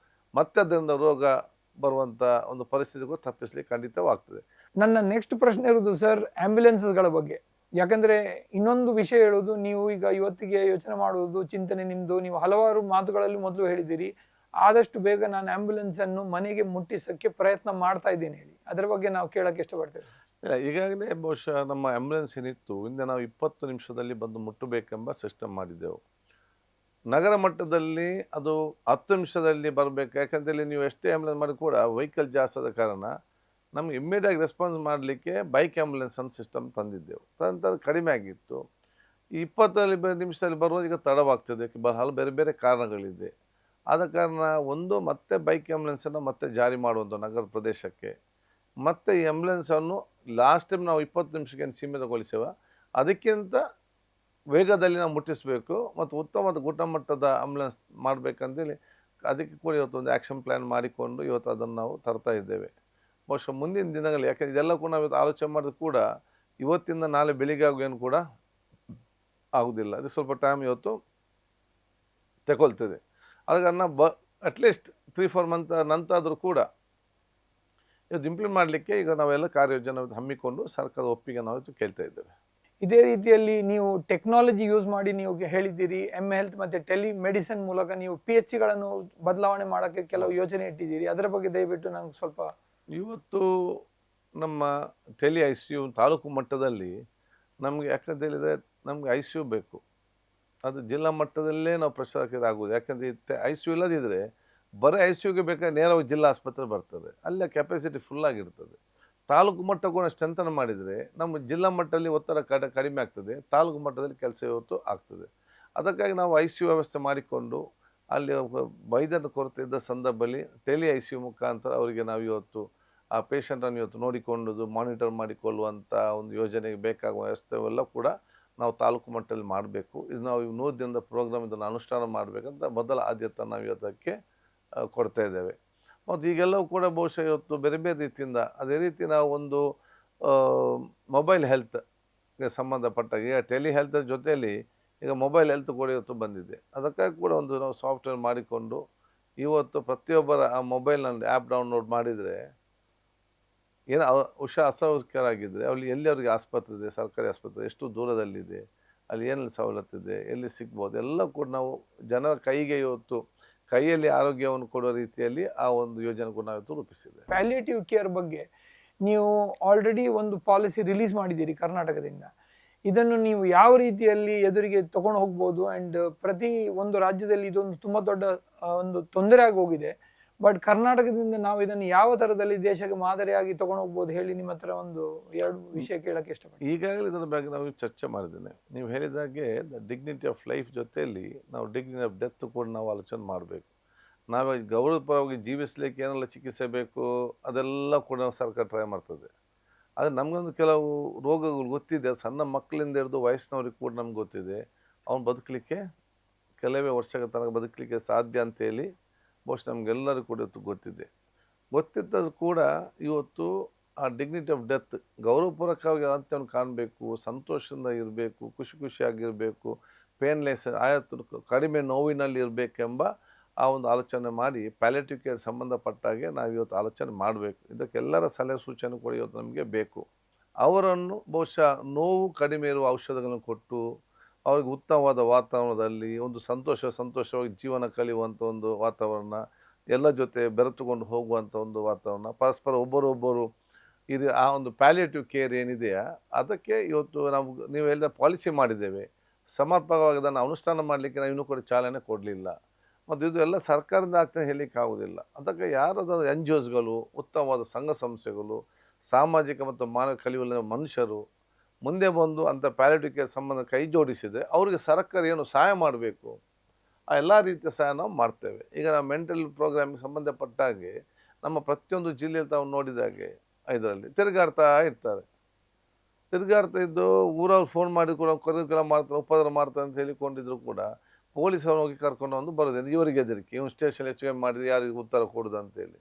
ಮತ್ತೆ ಅದರಿಂದ ರೋಗ ಬರುವಂಥ ಒಂದು ಪರಿಸ್ಥಿತಿ ಕೂಡ ತಪ್ಪಿಸ್ಲಿಕ್ಕೆ ಖಂಡಿತವಾಗ್ತದೆ. ನನ್ನ ನೆಕ್ಸ್ಟ್ ಪ್ರಶ್ನೆ ಇರೋದು ಸರ್ ಆಂಬ್ಯುಲೆನ್ಸ್ಗಳ ಬಗ್ಗೆ. ಯಾಕಂದರೆ ಇನ್ನೊಂದು ವಿಷಯ ಹೇಳೋದು, ನೀವು ಈಗ ಇವತ್ತಿಗೆ ಯೋಚನೆ ಮಾಡುವುದು ಚಿಂತನೆ ನಿಮ್ಮದು, ನೀವು ಹಲವಾರು ಮಾತುಗಳಲ್ಲಿ ಮೊದಲು ಹೇಳಿದ್ದೀರಿ, ಆದಷ್ಟು ಬೇಗ ನಾನು ಆಂಬ್ಯುಲೆನ್ಸನ್ನು ಮನೆಗೆ ಮುಟ್ಟಿಸೋಕ್ಕೆ ಪ್ರಯತ್ನ ಮಾಡ್ತಾ ಇದ್ದೀನಿ ಹೇಳಿ. ಅದರ ಬಗ್ಗೆ ನಾವು ಕೇಳೋಕ್ಕೆ ಇಷ್ಟಪಡ್ತೇವೆ ಸರ್. ಇಲ್ಲ, ಈಗಾಗಲೇ ಬಹುಶಃ ನಮ್ಮ ಆ್ಯಂಬುಲೆನ್ಸ್ ಏನಿತ್ತು ಹಿಂದೆ ನಾವು 20 ನಿಮಿಷದಲ್ಲಿ ಬಂದು ಮುಟ್ಟಬೇಕೆಂಬ ಸಿಸ್ಟಮ್ ಮಾಡಿದ್ದೆವು. ನಗರ ಮಟ್ಟದಲ್ಲಿ ಅದು 10 ನಿಮಿಷದಲ್ಲಿ ಬರಬೇಕು. ಯಾಕಂತೇಳಿ ನೀವು ಎಷ್ಟೇ ಆ್ಯಂಬುಲೆನ್ಸ್ ಮಾಡಿ ಕೂಡ ವೆಹಿಕಲ್ ಜಾಸ್ತಿ ಆದ ಕಾರಣ ನಮ್ಗೆ ಇಮ್ಮಿಡಿಯೇಟಾಗಿ ರೆಸ್ಪಾನ್ಸ್ ಮಾಡಲಿಕ್ಕೆ ಬೈಕ್ ಆ್ಯಂಬುಲೆನ್ಸ್ ಅಂತ ಸಿಸ್ಟಮ್ ತಂದಿದ್ದೆವು. ಅದು ಕಡಿಮೆ ಆಗಿತ್ತು. ಈ 20 ನಿಮಿಷದಲ್ಲಿ ಬರುವುದು ಈಗ ತಡವಾಗ್ತದೆ. ಬೇರೆ ಬೇರೆ ಕಾರಣಗಳಿದೆ. ಆದ ಕಾರಣ ಮತ್ತೆ ಬೈಕ್ ಆ್ಯಂಬುಲೆನ್ಸನ್ನು ಮತ್ತೆ ಜಾರಿ ಮಾಡುವಂಥ ನಗರ ಪ್ರದೇಶಕ್ಕೆ, ಮತ್ತು ಈ ಆ್ಯಂಬುಲೆನ್ಸನ್ನು ಲಾಸ್ಟ್ ಟೈಮ್ ನಾವು 20 ನಿಮಿಷಕ್ಕೆ ಸೀಮಿತಗೊಳಿಸುವ, ಅದಕ್ಕಿಂತ ವೇಗದಲ್ಲಿ ನಾವು ಮುಟ್ಟಿಸಬೇಕು ಮತ್ತು ಉತ್ತಮ ಗುಣಮಟ್ಟದ ಆ್ಯಂಬುಲೆನ್ಸ್ ಮಾಡಬೇಕಂತೇಳಿ ಅದಕ್ಕೆ ಕೂಡ ಇವತ್ತೊಂದು ಆ್ಯಕ್ಷನ್ ಪ್ಲ್ಯಾನ್ ಮಾಡಿಕೊಂಡು ಇವತ್ತು ಅದನ್ನು ನಾವು ತರ್ತಾ ಇದ್ದೇವೆ. ಬಹುಶಃ ಮುಂದಿನ ದಿನಗಳಲ್ಲಿ, ಯಾಕೆಂದರೆ ಇದೆಲ್ಲ ಕೂಡ ನಾವು ಇವತ್ತು ಆಲೋಚನೆ ಮಾಡಿದ್ರು ಕೂಡ ಇವತ್ತಿಂದ ನಾಳೆ ಬೆಳಿಗ್ಗೆ ಆಗೇನು ಕೂಡ ಆಗೋದಿಲ್ಲ. ಅದು ಸ್ವಲ್ಪ ಟೈಮ್ ಇವತ್ತು ತಗೊಳ್ತದೆ. ಆದ ಕಾರಣ ಅಟ್ಲೀಸ್ಟ್ 3-4 ಮಂತ್ ನಂತರ ಆದರೂ ಕೂಡ ಇವತ್ತು ಇಂಪ್ಲಿಮೆಂಟ್ ಮಾಡಲಿಕ್ಕೆ ಈಗ ನಾವೆಲ್ಲ ಕಾರ್ಯಯೋಜನೆ ಹಮ್ಮಿಕೊಂಡು ಸರ್ಕಾರದ ಒಪ್ಪಿಗೆ ನಾವು ಇವತ್ತು ಕೇಳ್ತಾ ಇದ್ದೇವೆ. ಇದೇ ರೀತಿಯಲ್ಲಿ ನೀವು ಟೆಕ್ನಾಲಜಿ ಯೂಸ್ ಮಾಡಿ ನೀವು ಹೇಳಿದ್ದೀರಿ, ಹೆಲ್ತ್ ಮತ್ತು ಟೆಲಿಮೆಡಿಸಿನ್ ಮೂಲಕ ನೀವು PHCಗಳನ್ನು ಬದಲಾವಣೆ ಮಾಡೋಕ್ಕೆ ಕೆಲವು ಯೋಜನೆ ಇಟ್ಟಿದ್ದೀರಿ. ಅದರ ಬಗ್ಗೆ ದಯವಿಟ್ಟು ನಂಗೆ ಸ್ವಲ್ಪ. ಇವತ್ತು ನಮ್ಮ ICU ತಾಲೂಕು ಮಟ್ಟದಲ್ಲಿ ನಮಗೆ ಯಾಕಂತ ಹೇಳಿದರೆ ನಮಗೆ ICU ಬೇಕು. ಅದು ಜಿಲ್ಲಾ ಮಟ್ಟದಲ್ಲೇ ನಾವು ಪ್ರಚಾರಕ್ಕಾಗುವುದು. ಯಾಕಂದರೆ ICU ಇಲ್ಲದಿದ್ದರೆ ಬರೀ ICUಗೆ ಬೇಕಾದ್ರೆ ನೇರವಾಗಿ ಜಿಲ್ಲಾ ಆಸ್ಪತ್ರೆ ಬರ್ತದೆ, ಅಲ್ಲೇ ಕೆಪಾಸಿಟಿ ಫುಲ್ಲಾಗಿರ್ತದೆ. ತಾಲೂಕು ಮಟ್ಟ ಕೂಡ ಸ್ಟ್ರೆಂಥನ್ ಮಾಡಿದರೆ ನಮ್ಮ ಜಿಲ್ಲಾ ಮಟ್ಟದಲ್ಲಿ ಒತ್ತಡ ಕಡಿಮೆ ಆಗ್ತದೆ, ತಾಲೂಕು ಮಟ್ಟದಲ್ಲಿ ಕೆಲಸ ಇವತ್ತು ಆಗ್ತದೆ. ಅದಕ್ಕಾಗಿ ನಾವು ICU ವ್ಯವಸ್ಥೆ ಮಾಡಿಕೊಂಡು ಅಲ್ಲಿ ವೈದ್ಯರ ಕೊರತೆ ಇದ್ದ ಸಂದರ್ಭದಲ್ಲಿ ICU ಮುಖಾಂತರ ಅವರಿಗೆ ನಾವು ಇವತ್ತು ಆ ಪೇಷಂಟನ್ನು ಇವತ್ತು ನೋಡಿಕೊಳ್ಳೋದು, ಮಾನಿಟರ್ ಮಾಡಿಕೊಳ್ಳುವಂಥ ಒಂದು ಯೋಜನೆಗೆ ಬೇಕಾಗುವ ವ್ಯವಸ್ಥೆವೆಲ್ಲ ಕೂಡ ನಾವು ತಾಲೂಕು ಮಟ್ಟದಲ್ಲಿ ಮಾಡಬೇಕು. ಇದು ನಾವು 100 ದಿನದ ಪ್ರೋಗ್ರಾಮ್ ಇದನ್ನು ಅನುಷ್ಠಾನ ಮಾಡಬೇಕಂತ ಮೊದಲ ಆದ್ಯತೆ ನಾವು ಇವತ್ತಕ್ಕೆ ಕೊಡ್ತಾ ಇದ್ದೇವೆ. ಮತ್ತು ಈಗೆಲ್ಲವೂ ಕೂಡ ಬಹುಶಃ ಇವತ್ತು ಬೇರೆ ಬೇರೆ ರೀತಿಯಿಂದ ಅದೇ ರೀತಿ ನಾವು ಒಂದು ಮೊಬೈಲ್ ಹೆಲ್ತ್ಗೆ ಸಂಬಂಧಪಟ್ಟ ಈಗ ಹೆಲ್ತ್ ಜೊತೆಯಲ್ಲಿ ಈಗ ಮೊಬೈಲ್ ಹೆಲ್ತ್ ಕೂಡ ಇವತ್ತು ಬಂದಿದೆ. ಅದಕ್ಕಾಗಿ ಕೂಡ ಒಂದು ನಾವು ಸಾಫ್ಟ್ವೇರ್ ಮಾಡಿಕೊಂಡು ಇವತ್ತು ಪ್ರತಿಯೊಬ್ಬರ ಆ ಮೊಬೈಲ್ನಲ್ಲಿ ಆ್ಯಪ್ ಡೌನ್ಲೋಡ್ ಮಾಡಿದರೆ ಏನು ಅಸೌಕರ್ಯರಾಗಿದ್ದರೆ ಅಲ್ಲಿ ಎಲ್ಲಿ ಅವರಿಗೆ ಆಸ್ಪತ್ರೆ ಇದೆ, ಸರ್ಕಾರಿ ಆಸ್ಪತ್ರೆ ಎಷ್ಟು ದೂರದಲ್ಲಿದೆ, ಅಲ್ಲಿ ಏನೆಲ್ಲ ಸವಲತ್ತಿದೆ, ಎಲ್ಲಿ ಸಿಗ್ಬೋದು, ಎಲ್ಲ ಕೂಡ ನಾವು ಜನರ ಕೈಗೆ ಇವತ್ತು ಕೈಯಲ್ಲಿ ಆರೋಗ್ಯವನ್ನು ಕೊಡೋ ರೀತಿಯಲ್ಲಿ ಆ ಒಂದು ಯೋಜನೆ ಕೂಡ ನಾವು ಇವತ್ತು ರೂಪಿಸಿದ್ದೇವೆ. ಪ್ಯಾಲಿಯೇಟಿವ್ ಕೇರ್ ಬಗ್ಗೆ ನೀವು ಆಲ್ರೆಡಿ ಒಂದು ಪಾಲಿಸಿ ರಿಲೀಸ್ ಮಾಡಿದ್ದೀರಿ ಕರ್ನಾಟಕದಿಂದ. ಇದನ್ನು ನೀವು ಯಾವ ರೀತಿಯಲ್ಲಿ ಎದುರಿಗೆ ತಗೊಂಡು ಹೋಗ್ಬೋದು? ಆ್ಯಂಡ್ ಪ್ರತಿ ಒಂದು ರಾಜ್ಯದಲ್ಲಿ ಇದೊಂದು ತುಂಬ ದೊಡ್ಡ ಒಂದು ತೊಂದರೆ ಆಗಿ ಹೋಗಿದೆ. ಬಟ್ ಕರ್ನಾಟಕದಿಂದ ನಾವು ಇದನ್ನು ಯಾವ ಥರದಲ್ಲಿ ದೇಶಕ್ಕೆ ಮಾದರಿಯಾಗಿ ತಗೊಂಡು ಹೋಗ್ಬೋದು ಹೇಳಿ, ನಿಮ್ಮ ಹತ್ರ ಒಂದು 2 ವಿಷಯ ಕೇಳೋಕ್ಕೆ ಇಷ್ಟಪಡ್ತೀನಿ. ಈಗಾಗಲೇ ಇದರ ಬಗ್ಗೆ ನಾವು ಚರ್ಚೆ ಮಾಡಿದ್ದೇನೆ. ನೀವು ಹೇಳಿದಾಗೆ ಡಿಗ್ನಿಟಿ ಆಫ್ ಲೈಫ್ ಜೊತೆಯಲ್ಲಿ ನಾವು ಡಿಗ್ನಿಟಿ ಆಫ್ ಡೆತ್ ಕೂಡ ನಾವು ಆಲೋಚನೆ ಮಾಡಬೇಕು. ನಾವು ಗೌರವಪರವಾಗಿ ಜೀವಿಸಲಿಕ್ಕೆ ಏನೆಲ್ಲ ಚಿಕಿತ್ಸೆ ಬೇಕು ಅದೆಲ್ಲ ಕೂಡ ಸರ್ಕಾರ ಟ್ರೈ ಮಾಡ್ತದೆ. ಆದರೆ ನಮಗೊಂದು ಕೆಲವು ರೋಗಗಳು ಗೊತ್ತಿದೆ, ಸಣ್ಣ ಮಕ್ಕಳಿಂದ ಹಿಡಿದು ವಯಸ್ಸಿನವ್ರಿಗೆ ಕೂಡ ನಮ್ಗೆ ಗೊತ್ತಿದೆ. ಅವ್ನು ಬದುಕಲಿಕ್ಕೆ ಕೆಲವೇ ವರ್ಷಗಳ ತನಕ ಬದುಕಲಿಕ್ಕೆ ಸಾಧ್ಯ ಅಂತೇಳಿ ಬಹುಶಃ ನಮಗೆಲ್ಲರಿಗೂ ಕೂಡ ಇವತ್ತು ಗೊತ್ತಿದೆ. ಗೊತ್ತಿದ್ದದ್ದು ಕೂಡ ಇವತ್ತು ಆ ಡಿಗ್ನಿಟಿ ಆಫ್ ಡೆತ್ ಗೌರವಪೂರ್ವಕವಾಗಿ ಅಂತ್ಯವನ್ನು ಕಾಣಬೇಕು, ಸಂತೋಷದಿಂದ ಇರಬೇಕು, ಖುಷಿ ಖುಷಿಯಾಗಿರಬೇಕು, ಪೇನ್ಲೆಸ್ ಆಯತ್ತು ಕಡಿಮೆ ನೋವಿನಲ್ಲಿ ಇರಬೇಕೆಂಬ ಆ ಒಂದು ಆಲೋಚನೆ ಮಾಡಿ ಪ್ಯಾಲಿಯೇಟಿವ್ ಕೇರ್ ಸಂಬಂಧಪಟ್ಟಾಗೆ ನಾವು ಇವತ್ತು ಆಲೋಚನೆ ಮಾಡಬೇಕು. ಇದಕ್ಕೆಲ್ಲರ ಸಲಹೆ ಸೂಚನೆ ಕೂಡ ಇವತ್ತು ನಮಗೆ ಬೇಕು. ಅವರನ್ನು ಬಹುಶಃ ನೋವು ಕಡಿಮೆ ಇರುವ ಔಷಧಗಳನ್ನು ಕೊಟ್ಟು ಅವ್ರಿಗೆ ಉತ್ತಮವಾದ ವಾತಾವರಣದಲ್ಲಿ ಒಂದು ಸಂತೋಷವಾಗಿ ಜೀವನ ಕಲಿಯುವಂಥ ಒಂದು ವಾತಾವರಣ, ಎಲ್ಲ ಜೊತೆ ಬೆರೆತುಕೊಂಡು ಹೋಗುವಂಥ ಒಂದು ವಾತಾವರಣ, ಪರಸ್ಪರ ಒಬ್ಬರೊಬ್ಬರು ಇದು ಆ ಒಂದು ಪ್ಯಾಲಿಯೇಟಿವ್ ಕೇರ್ ಏನಿದೆಯಾ ಅದಕ್ಕೆ ಇವತ್ತು ನಾವು ನೀವು ಹೇಳಿದ ಪಾಲಿಸಿ ಮಾಡಿದ್ದೇವೆ. ಸಮರ್ಪಕವಾಗಿ ಅದನ್ನು ಅನುಷ್ಠಾನ ಮಾಡಲಿಕ್ಕೆ ನಾವು ಇನ್ನೂ ಕೂಡ ಚಾಲನೆ ಕೊಡಲಿಲ್ಲ. ಮತ್ತು ಇದು ಎಲ್ಲ ಸರ್ಕಾರದಿಂದ ಆಗ್ತದೆ ಹೇಳಲಿಕ್ಕೆ ಆಗೋದಿಲ್ಲ. ಅದಕ್ಕೆ ಯಾರಾದರೂ ಎನ್ ಜಿ ಒಸ್ಗಳು, ಉತ್ತಮವಾದ ಸಂಘ ಸಂಸ್ಥೆಗಳು, ಸಾಮಾಜಿಕ ಮತ್ತು ಮಾನವ ಕಲಿಯುವ ಮನುಷ್ಯರು ಮುಂದೆ ಬಂದು ಅಂಥ ಪ್ಯಾಲಿಯೇಟಿವ್ ಕೇರ್ ಸಂಬಂಧ ಕೈ ಜೋಡಿಸಿದರೆ ಅವರಿಗೆ ಸರ್ಕಾರ ಏನು ಸಹಾಯ ಮಾಡಬೇಕು ಆ ಎಲ್ಲ ರೀತಿಯ ಸಹಾಯ ನಾವು ಮಾಡ್ತೇವೆ. ಈಗ ನಾವು ಮೆಂಟಲ್ ಪ್ರೋಗ್ರಾಮಿಗೆ ಸಂಬಂಧಪಟ್ಟಾಗೆ ನಮ್ಮ ಪ್ರತಿಯೊಂದು ಜಿಲ್ಲೆಯಲ್ಲಿ ತಾವು ನೋಡಿದಾಗೆ ಇದರಲ್ಲಿ ತಿರುಗಾಡ್ತಾ ಇರ್ತಾರೆ. ತಿರುಗಾಡ್ತಾ ಇದ್ದು ಊರವ್ರು ಫೋನ್ ಮಾಡಿ ಕೂಡ ಕರಿಕುಲಮ್ ಮಾಡ್ತಾರೆ, ಉಪದ್ರ ಮಾಡ್ತಾರೆ ಅಂತ ಹೇಳಿಕೊಂಡಿದ್ರು ಕೂಡ ಪೊಲೀಸವ್ರು ಹೋಗಿ ಕರ್ಕೊಂಡು ಬಂದು ಬರೋದೇನು ಇವರಿಗೆ ಹೆದರಿಕೆ, ಇವನು ಸ್ಟೇಷನ್ ಹೆಚ್ಚು ಕಮ್ಮಿ ಮಾಡಿದ್ರೆ ಯಾರಿಗೆ ಉತ್ತರ ಕೊಡೋದು ಅಂತೇಳಿ.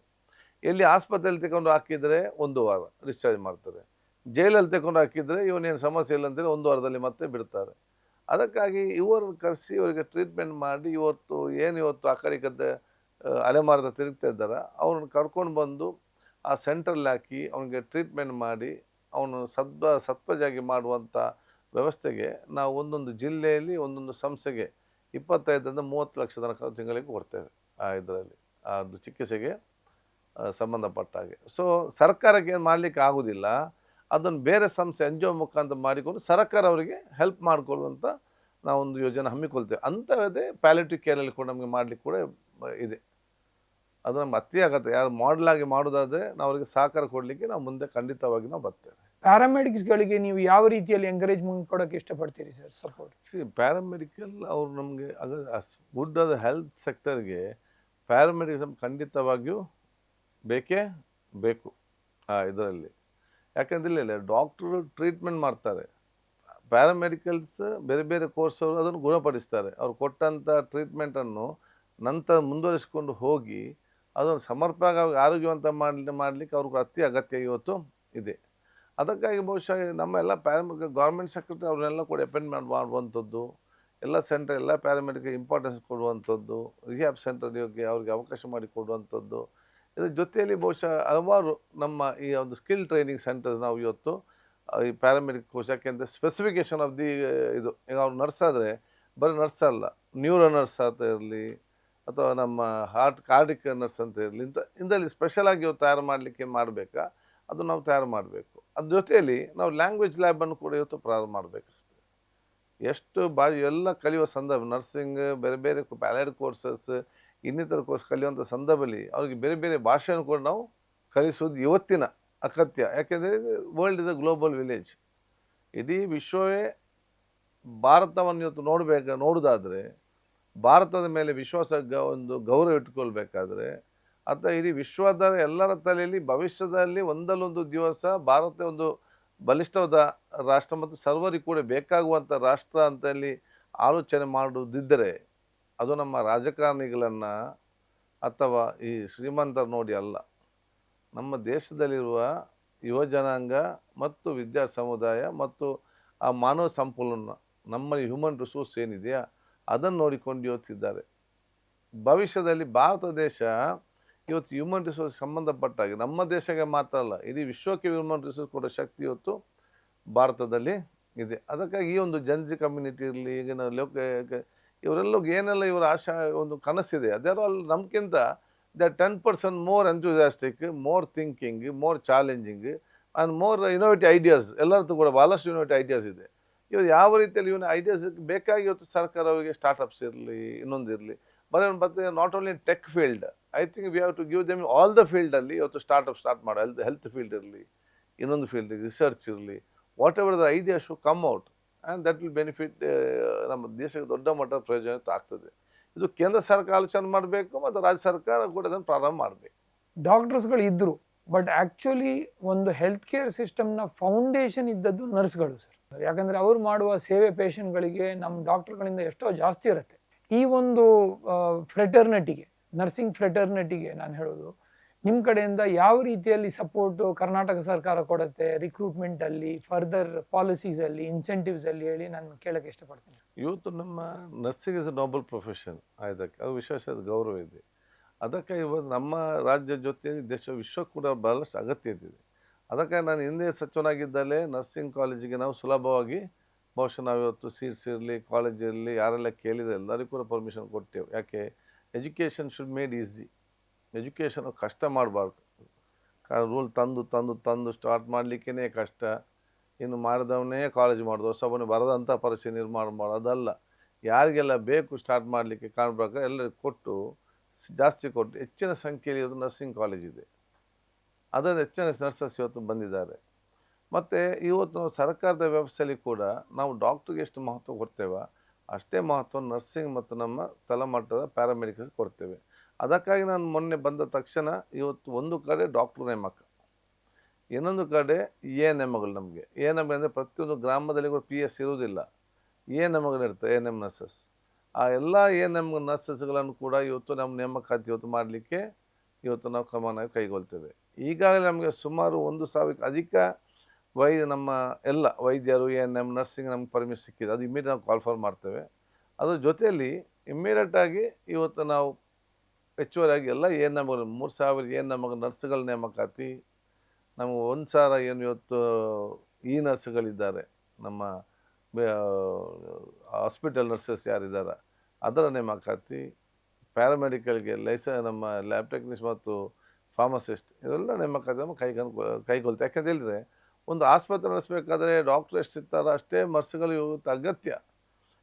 ಎಲ್ಲಿ ಆಸ್ಪತ್ರೆಯಲ್ಲಿ ತಗೊಂಡು ಹಾಕಿದರೆ 1 ವಾರ ಡಿಸ್ಚಾರ್ಜ್ ಮಾಡ್ತಾರೆ, ಜೈಲಲ್ಲಿ ತಗೊಂಡು ಹಾಕಿದರೆ ಇವನೇನು ಸಮಸ್ಯೆ ಇಲ್ಲ ಅಂತೇಳಿ 1 ವಾರದಲ್ಲಿ ಮತ್ತೆ ಬಿಡ್ತಾರೆ. ಅದಕ್ಕಾಗಿ ಇವ್ರನ್ನ ಕರೆಸಿ ಇವರಿಗೆ ಟ್ರೀಟ್ಮೆಂಟ್ ಮಾಡಿ ಇವತ್ತು ಆ ಕಡೆ ಕದ್ದೆ ಅಲೆಮಾರದ ತಿರುಗ್ತಾ ಇದ್ದಾರೆ ಅವ್ರನ್ನ ಕರ್ಕೊಂಡು ಬಂದು ಆ ಸೆಂಟ್ರಲ್ಲಿ ಹಾಕಿ ಅವನಿಗೆ ಟ್ರೀಟ್ಮೆಂಟ್ ಮಾಡಿ ಅವನು ಸತ್ವಜಾಗಿ ಮಾಡುವಂಥ ವ್ಯವಸ್ಥೆಗೆ ನಾವು ಒಂದೊಂದು ಜಿಲ್ಲೆಯಲ್ಲಿ ಒಂದೊಂದು ಸಂಸ್ಥೆಗೆ 25ರಿಂದ 30 ಲಕ್ಷ ತನಕ ತಿಂಗಳಿಗೆ ಕೊಡ್ತೇವೆ ಇದರಲ್ಲಿ ಅದು ಚಿಕಿತ್ಸೆಗೆ ಸಂಬಂಧಪಟ್ಟ ಹಾಗೆ. ಸೊ ಸರ್ಕಾರಕ್ಕೆ ಏನು ಮಾಡಲಿಕ್ಕೆ ಆಗೋದಿಲ್ಲ, ಅದನ್ನು ಬೇರೆ ಸಂಸ್ಥೆ ಎನ್ ಜಿ ಒ ಮುಖಾಂತರ ಮಾಡಿಕೊಂಡು ಸರ್ಕಾರ ಅವರಿಗೆ ಹೆಲ್ಪ್ ಮಾಡಿಕೊಳ್ಳುವಂಥ ನಾವೊಂದು ಯೋಜನೆ ಹಮ್ಮಿಕೊಳ್ತೇವೆ. ಅಂಥದ್ದೇ ಪ್ಯಾಲಿಯೇಟಿವ್ ಕೇರಲ್ಲಿ ಕೂಡ ನಮಗೆ ಮಾಡಲಿಕ್ಕೆ ಕೂಡ ಇದೆ. ಅದು ನಮ್ಗೆ ಅತಿ ಆಗತ್ತೆ. ಯಾರು ಮಾಡಲಾಗಿ ಮಾಡೋದಾದರೆ ನಾವು ಅವರಿಗೆ ಸಹಕಾರ ಕೊಡಲಿಕ್ಕೆ ನಾವು ಮುಂದೆ ಖಂಡಿತವಾಗಿ ನಾವು ಬರ್ತೇವೆ. ಪ್ಯಾರಾಮೆಡಿಕ್ಸ್ಗಳಿಗೆ ನೀವು ಯಾವ ರೀತಿಯಲ್ಲಿ ಎಂಕರೇಜ್ಮೆಂಟ್ ಕೊಡೋಕ್ಕೆ ಇಷ್ಟಪಡ್ತೀರಿ ಸರ್, ಸಪೋರ್ಟ್? ಪ್ಯಾರಾಮೆಡಿಕಲ್ ಅವರು ನಮಗೆ ಗುಡ್ ಆದ ಹೆಲ್ತ್ ಸೆಕ್ಟರ್ಗೆ ಪ್ಯಾರಾಮೆಡಿಕಲ್ ಖಂಡಿತವಾಗಿಯೂ ಬೇಕೇ ಬೇಕು ಇದರಲ್ಲಿ. ಯಾಕಂದ್ರೆ ಇಲ್ಲ ಡಾಕ್ಟ್ರು ಟ್ರೀಟ್ಮೆಂಟ್ ಮಾಡ್ತಾರೆ, ಪ್ಯಾರಾಮೆಡಿಕಲ್ಸ್ ಬೇರೆ ಬೇರೆ ಕೋರ್ಸ್ ಅವರು ಅದನ್ನು ಗುಣಪಡಿಸ್ತಾರೆ. ಅವ್ರು ಕೊಟ್ಟಂಥ ಟ್ರೀಟ್ಮೆಂಟನ್ನು ನಂತರ ಮುಂದುವರಿಸಿಕೊಂಡು ಹೋಗಿ ಅದನ್ನು ಸಮರ್ಪಕವಾಗಿ ಆರೋಗ್ಯವಂತ ಮಾಡಲಿಕ್ಕೆ ಅವ್ರಿಗೆ ಅತಿ ಅಗತ್ಯ ಇವತ್ತು ಇದೆ. ಅದಕ್ಕಾಗಿ ಬಹುಶಃ ನಮ್ಮ ಎಲ್ಲ ಗೌರ್ಮೆಂಟ್ ಸೆಕ್ರೆಟರಿ ಅವ್ರನ್ನೆಲ್ಲ ಕೂಡ ಅಪಾಯಿಂಟ್ಮೆಂಟ್ ಮಾಡುವಂಥದ್ದು, ಎಲ್ಲ ಸೆಂಟರ್ ಎಲ್ಲ ಪ್ಯಾರಾಮೆಡಿಕಲ್ ಇಂಪಾರ್ಟೆನ್ಸ್ ಕೊಡುವಂಥದ್ದು, ರಿಹ್ಯಾಬ್ ಸೆಂಟರ್ಗೆ ಅವ್ರಿಗೆ ಅವಕಾಶ ಮಾಡಿಕೊಡುವಂಥದ್ದು. ಇದರ ಜೊತೆಯಲ್ಲಿ ಬಹುಶಃ ಹಲವಾರು ನಮ್ಮ ಈ ಒಂದು ಸ್ಕಿಲ್ ಟ್ರೈನಿಂಗ್ ಸೆಂಟರ್ಸ್ ನಾವು ಇವತ್ತು ಈ ಪ್ಯಾರಾಮೆಡಿಕ್ ಕೋರ್ಸ್, ಯಾಕೆಂದರೆ ಸ್ಪೆಸಿಫಿಕೇಷನ್ ಆಫ್ ದಿ ಇದು ಈಗ ಅವ್ರು ನರ್ಸ್ ಆದರೆ ಬರೀ ನರ್ಸ್ ಅಲ್ಲ, ನ್ಯೂರೋ ನರ್ಸ್ ಅಂತ ಇರಲಿ ಅಥವಾ ನಮ್ಮ ಕಾರ್ಡಿಕ್ ನರ್ಸ್ ಅಂತ ಇರಲಿ, ಇಂದಲ್ಲಿ ಸ್ಪೆಷಲಾಗಿ ಇವ್ರು ತಯಾರು ಮಾಡಲಿಕ್ಕೆ ಏನು ಮಾಡಬೇಕಾ ಅದು ನಾವು ತಯಾರು ಮಾಡಬೇಕು. ಅದ್ರ ಜೊತೆಯಲ್ಲಿ ನಾವು ಲ್ಯಾಂಗ್ವೇಜ್ ಲ್ಯಾಬನ್ನು ಕೂಡ ಇವತ್ತು ಪ್ರಾರಂಭ ಮಾಡಬೇಕಷ್ಟೆ. ಎಷ್ಟು ಎಲ್ಲ ಕಲಿಯುವ ಸಂದರ್ಭ ನರ್ಸಿಂಗ್ ಬೇರೆ ಬೇರೆ ಪ್ಯಾಲೇಡ್ ಕೋರ್ಸಸ್ ಇನ್ನಿತರ ಕೋರ್ಸ್ ಕಲಿಯುವಂಥ ಸಂದರ್ಭದಲ್ಲಿ ಅವ್ರಿಗೆ ಬೇರೆ ಬೇರೆ ಭಾಷೆಯನ್ನು ಕೂಡ ನಾವು ಕಲಿಸೋದು ಇವತ್ತಿನ ಅಗತ್ಯ. ಯಾಕೆಂದರೆ world is a global village. ಇಡೀ ವಿಶ್ವವೇ ಭಾರತವನ್ನು ಇವತ್ತು ನೋಡೋದಾದರೆ ಭಾರತದ ಮೇಲೆ ವಿಶ್ವಾಸ ಒಂದು ಗೌರವ ಇಟ್ಕೊಳ್ಬೇಕಾದ್ರೆ ಅಥವಾ ಇಡೀ ವಿಶ್ವದ ಎಲ್ಲರ ತಲೆಯಲ್ಲಿ ಭವಿಷ್ಯದಲ್ಲಿ ಒಂದಲ್ಲೊಂದು ದಿವಸ ಭಾರತ ಒಂದು ಬಲಿಷ್ಠವಾದ ರಾಷ್ಟ್ರ ಮತ್ತು ಸರ್ವರಿಗೂ ಕೂಡ ಬೇಕಾಗುವಂಥ ರಾಷ್ಟ್ರ ಅಂತೇಳಿ ಆಲೋಚನೆ ಮಾಡುವುದಿದ್ದರೆ ಅದು ನಮ್ಮ ರಾಜಕಾರಣಿಗಳನ್ನು ಅಥವಾ ಈ ಶ್ರೀಮಂತರು ನೋಡಿ ಅಲ್ಲ, ನಮ್ಮ ದೇಶದಲ್ಲಿರುವ ಯುವ ಜನಾಂಗ ಮತ್ತು ವಿದ್ಯಾರ್ಥಿ ಸಮುದಾಯ ಮತ್ತು ಆ ಮಾನವ ಸಂಪನ್ಮೂಲ ನಮ್ಮಲ್ಲಿ ಹ್ಯೂಮನ್ ರಿಸೋರ್ಸ್ ಏನಿದೆಯಾ ಅದನ್ನು ನೋಡಿಕೊಂಡು ಇವತ್ತಿದ್ದಾರೆ. ಭವಿಷ್ಯದಲ್ಲಿ ಭಾರತ ದೇಶ ಇವತ್ತು ಹ್ಯೂಮನ್ ರಿಸೋರ್ಸ್ ಸಂಬಂಧಪಟ್ಟಾಗಿ ನಮ್ಮ ದೇಶಕ್ಕೆ ಮಾತ್ರ ಅಲ್ಲ ಇಡೀ ವಿಶ್ವಕ್ಕೆ ಹ್ಯೂಮನ್ ರಿಸೋರ್ಸ್ ಕೊಡೋ ಶಕ್ತಿ ಇವತ್ತು ಭಾರತದಲ್ಲಿ ಇದೆ. ಅದಕ್ಕಾಗಿ ಈ ಒಂದು ಜನ್ಜಿ ಕಮ್ಯುನಿಟಿ ಇರಲಿ, ಈಗಿನ ಇವರೆಲ್ಲ ಏನೆಲ್ಲ ಇವರ ಆಶಾ ಒಂದು ಕನಸಿದೆ ಅದೆಲ್ಲ ನಮ್ಗಿಂತ the 10% more enthusiastic, more thinking, more challenging and more innovative ideas. ಎಲ್ಲರದ್ದು ಕೂಡ ಭಾಳಷ್ಟು ಇನೋವೇಟಿವ್ ಐಡಿಯಾಸ್ ಇದೆ. ಇವರು ಯಾವ ರೀತಿಯಲ್ಲಿ ಇವನ ಐಡಿಯಾಸ್ ಬೇಕಾಗಿ ಇವತ್ತು ಸರ್ಕಾರ ಅವರಿಗೆ ಸ್ಟಾರ್ಟಪ್ಸ್ ಇರಲಿ ಇನ್ನೊಂದಿರಲಿ but not only in tech field, I think we have to give them all the ಫೀಲ್ಡಲ್ಲಿ ಇವತ್ತು ಸ್ಟಾರ್ಟ್ ಮಾಡೋ ಹೆಲ್ತ್ ಫೀಲ್ಡ್ ಇರಲಿ, ಇನ್ನೊಂದು ಫೀಲ್ಡ್ ರಿಸರ್ಚ್ ಇರಲಿ, whatever the idea should come out and that will benefit ನಮ್ಮ ದೇಶಕ್ಕೆ ದೊಡ್ಡ ಮಟ್ಟದ ಪ್ರಯೋಜನ ಆಗ್ತದೆ. ಇದು ಕೇಂದ್ರ ಸರ್ಕಾರ ಆಲೋಚನೆ ಮಾಡಬೇಕು ಮತ್ತು ರಾಜ್ಯ ಸರ್ಕಾರ ಕೂಡ ಅದನ್ನು ಪ್ರಾರಂಭ ಮಾಡಬೇಕು. ಡಾಕ್ಟರ್ಸ್ಗಳು ಇದ್ರು, ಬಟ್ ಆಕ್ಚುಲಿ ಒಂದು ಹೆಲ್ತ್ ಕೇರ್ ಸಿಸ್ಟಮ್ನ ಫೌಂಡೇಶನ್ ಇದ್ದದ್ದು ನರ್ಸ್ಗಳು ಸರ್. ಯಾಕಂದ್ರೆ ಅವ್ರು ಮಾಡುವ ಸೇವೆ ಪೇಷಂಟ್ಗಳಿಗೆ ನಮ್ಮ ಡಾಕ್ಟರ್ಗಳಿಂದ ಎಷ್ಟೋ ಜಾಸ್ತಿ ಇರುತ್ತೆ. ಈ ಒಂದು ಫ್ರೆಟರ್ನಿಟಿಗೆ, ನರ್ಸಿಂಗ್ ಫ್ರೆಟರ್ನಿಟಿಗೆ ನಾನು ಹೇಳೋದು, ನಿಮ್ಮ ಕಡೆಯಿಂದ ಯಾವ ರೀತಿಯಲ್ಲಿ ಸಪೋರ್ಟು ಕರ್ನಾಟಕ ಸರ್ಕಾರ ಕೊಡುತ್ತೆ ರಿಕ್ರೂಟ್ಮೆಂಟಲ್ಲಿ, ಫರ್ದರ್ ಪಾಲಿಸೀಸಲ್ಲಿ, ಇನ್ಸೆಂಟಿವ್ಸಲ್ಲಿ ಹೇಳಿ ನಾನು ಕೇಳೋಕ್ಕೆ ಇಷ್ಟಪಡ್ತೀನಿ. ಇವತ್ತು ನಮ್ಮ nursing is a noble profession, ಅದಕ್ಕೆ ಅದು ವಿಶೇಷ ಗೌರವ ಇದೆ. ಅದಕ್ಕೆ ಇವತ್ತು ನಮ್ಮ ರಾಜ್ಯ ಜೊತೆ ದೇಶ ವಿಶ್ವಕ್ಕೆ ಕೂಡ ಬಹಳಷ್ಟು ಅಗತ್ಯ ಇದೆ. ಅದಕ್ಕೆ ನಾನು ಹಿಂದೆ ಸಚಿವನಾಗಿದ್ದಲ್ಲೇ ನರ್ಸಿಂಗ್ ಕಾಲೇಜಿಗೆ ನಾವು ಸುಲಭವಾಗಿ ಬಹುಶಃ ನಾವು ಇವತ್ತು ಸೀಟ್ಸ್ ಇರಲಿ, ಕಾಲೇಜ್ ಇರಲಿ, ಯಾರೆಲ್ಲ ಕೇಳಿದ್ರೆ ಎಲ್ಲರಿಗೂ ಕೂಡ ಪರ್ಮಿಷನ್ ಕೊಟ್ಟೆವು. ಯಾಕೆ education should made easy. Education ಕಷ್ಟ ಮಾಡಬಾರ್ದು. ರೂಲ್ ತಂದು ತಂದು ತಂದು ಸ್ಟಾರ್ಟ್ ಮಾಡಲಿಕ್ಕೇ ಕಷ್ಟ. ಇನ್ನು ಮಾಡಿದವನೇ ಕಾಲೇಜ್ ಮಾಡೋದು, ಹೊಸಬನೇ ಬರದಂಥ ಪರಿಸ್ಥಿತಿ ನಿರ್ಮಾಣ ಮಾಡೋದು ಅದಲ್ಲ. ಯಾರಿಗೆಲ್ಲ ಬೇಕು ಸ್ಟಾರ್ಟ್ ಮಾಡಲಿಕ್ಕೆ ಕಾಣಬೇಕು ಎಲ್ಲರಿಗೂ ಕೊಟ್ಟು ಜಾಸ್ತಿ ಕೊಟ್ಟು ಹೆಚ್ಚಿನ ಸಂಖ್ಯೆಯಲ್ಲಿ ಇವತ್ತು ನರ್ಸಿಂಗ್ ಕಾಲೇಜ್ ಇದೆ. ಅದರಲ್ಲಿ ಹೆಚ್ಚಿನ ನರ್ಸಸ್ ಇವತ್ತು ಬಂದಿದ್ದಾರೆ. ಮತ್ತು ಇವತ್ತು ನಾವು ಸರ್ಕಾರದ ವ್ಯವಸ್ಥೆಯಲ್ಲಿ ಕೂಡ ನಾವು ಡಾಕ್ಟ್ರಿಗೆ ಎಷ್ಟು ಮಹತ್ವ ಕೊಡ್ತೇವೆ ಅಷ್ಟೇ ಮಹತ್ವ ನರ್ಸಿಂಗ್ ಮತ್ತು ನಮ್ಮ ತಳಮಟ್ಟದ ಪ್ಯಾರಾಮೆಡಿಕಲ್ ಕೊಡ್ತೇವೆ. ಅದಕ್ಕಾಗಿ ನಾನು ಮೊನ್ನೆ ಬಂದ ತಕ್ಷಣ ಇವತ್ತು ಒಂದು ಕಡೆ ಡಾಕ್ಟ್ರ್ ನೇಮಕ, ಇನ್ನೊಂದು ಕಡೆ ಎಎನ್ಎಮ್ಗಳು. ನಮಗೆ ಎಎನ್ಎಮ್ ಅಂದರೆ ಪ್ರತಿಯೊಂದು ಗ್ರಾಮದಲ್ಲಿ ಕೂಡ PS ಇರುವುದಿಲ್ಲ, ಎಎನ್ಎಮ್ಗಳು ಇರ್ತವೆ, ಎಎನ್ಎಮ್ ನರ್ಸಸ್. ಆ ಎಲ್ಲ ಎಎನ್ಎಮ್ ನರ್ಸಸ್ಗಳನ್ನು ಕೂಡ ಇವತ್ತು ನಮ್ಮ ನೇಮಕಾತಿ ಇವತ್ತು ಮಾಡಲಿಕ್ಕೆ ಇವತ್ತು ನಾವು ಕ್ರಮವಾಗಿ ಕೈಗೊಳ್ತೇವೆ. ಈಗಾಗಲೇ ನಮಗೆ ಸುಮಾರು 1,000ಕ್ಕೂ ಅಧಿಕ ನಮ್ಮ ಎಲ್ಲ ವೈದ್ಯರು ಎಎನ್ಎಮ್ ನರ್ಸಿಂಗ್ ನಮ್ಗೆ ಪರ್ಮಿಷನ್ ಸಿಕ್ಕಿದೆ. ಅದು ಇಮಿಡಿಯೇಟ್ ನಾವು ಕಾಲ್ಫಾರ್ ಮಾಡ್ತೇವೆ. ಅದ್ರ ಜೊತೆಯಲ್ಲಿ ಇಮ್ಮಿಡಿಯೇಟಾಗಿ ಇವತ್ತು ನಾವು ಹೆಚ್ಚುವರಿಯಾಗಿ ಎಲ್ಲ ಎಎನ್ಎಮ್ಗಳು 3,000 ಎಎನ್ಎಮ್ ನರ್ಸ್ಗಳ ನೇಮಕಾತಿ, ನಮಗೆ 1,000 ಏನು ಇವತ್ತು ಈ ನರ್ಸ್ಗಳಿದ್ದಾರೆ, ನಮ್ಮ ಹಾಸ್ಪಿಟಲ್ ನರ್ಸಸ್ ಯಾರಿದ್ದಾರೆ ಅದರ ನೇಮಕಾತಿ, ಪ್ಯಾರಾಮೆಡಿಕಲ್ಗೆ ನಮ್ಮ ಲ್ಯಾಬ್ ಟೆಕ್ನಿಕ್ಸ್ ಮತ್ತು ಫಾರ್ಮಸಿಸ್ಟ್ ಇದೆಲ್ಲ ನೇಮಕಾತಿ ನಮ್ಮ ಕೈಗೊಳ್ತೇವೆ. ಯಾಕೆಂತ ಹೇಳಿದರೆ ಒಂದು ಆಸ್ಪತ್ರೆ ನಡೆಸಬೇಕಾದ್ರೆ ಡಾಕ್ಟ್ರು ಎಷ್ಟಿರ್ತಾರೋ ಅಷ್ಟೇ ನರ್ಸ್ಗಳು ಇವತ್ತು ಅಗತ್ಯ.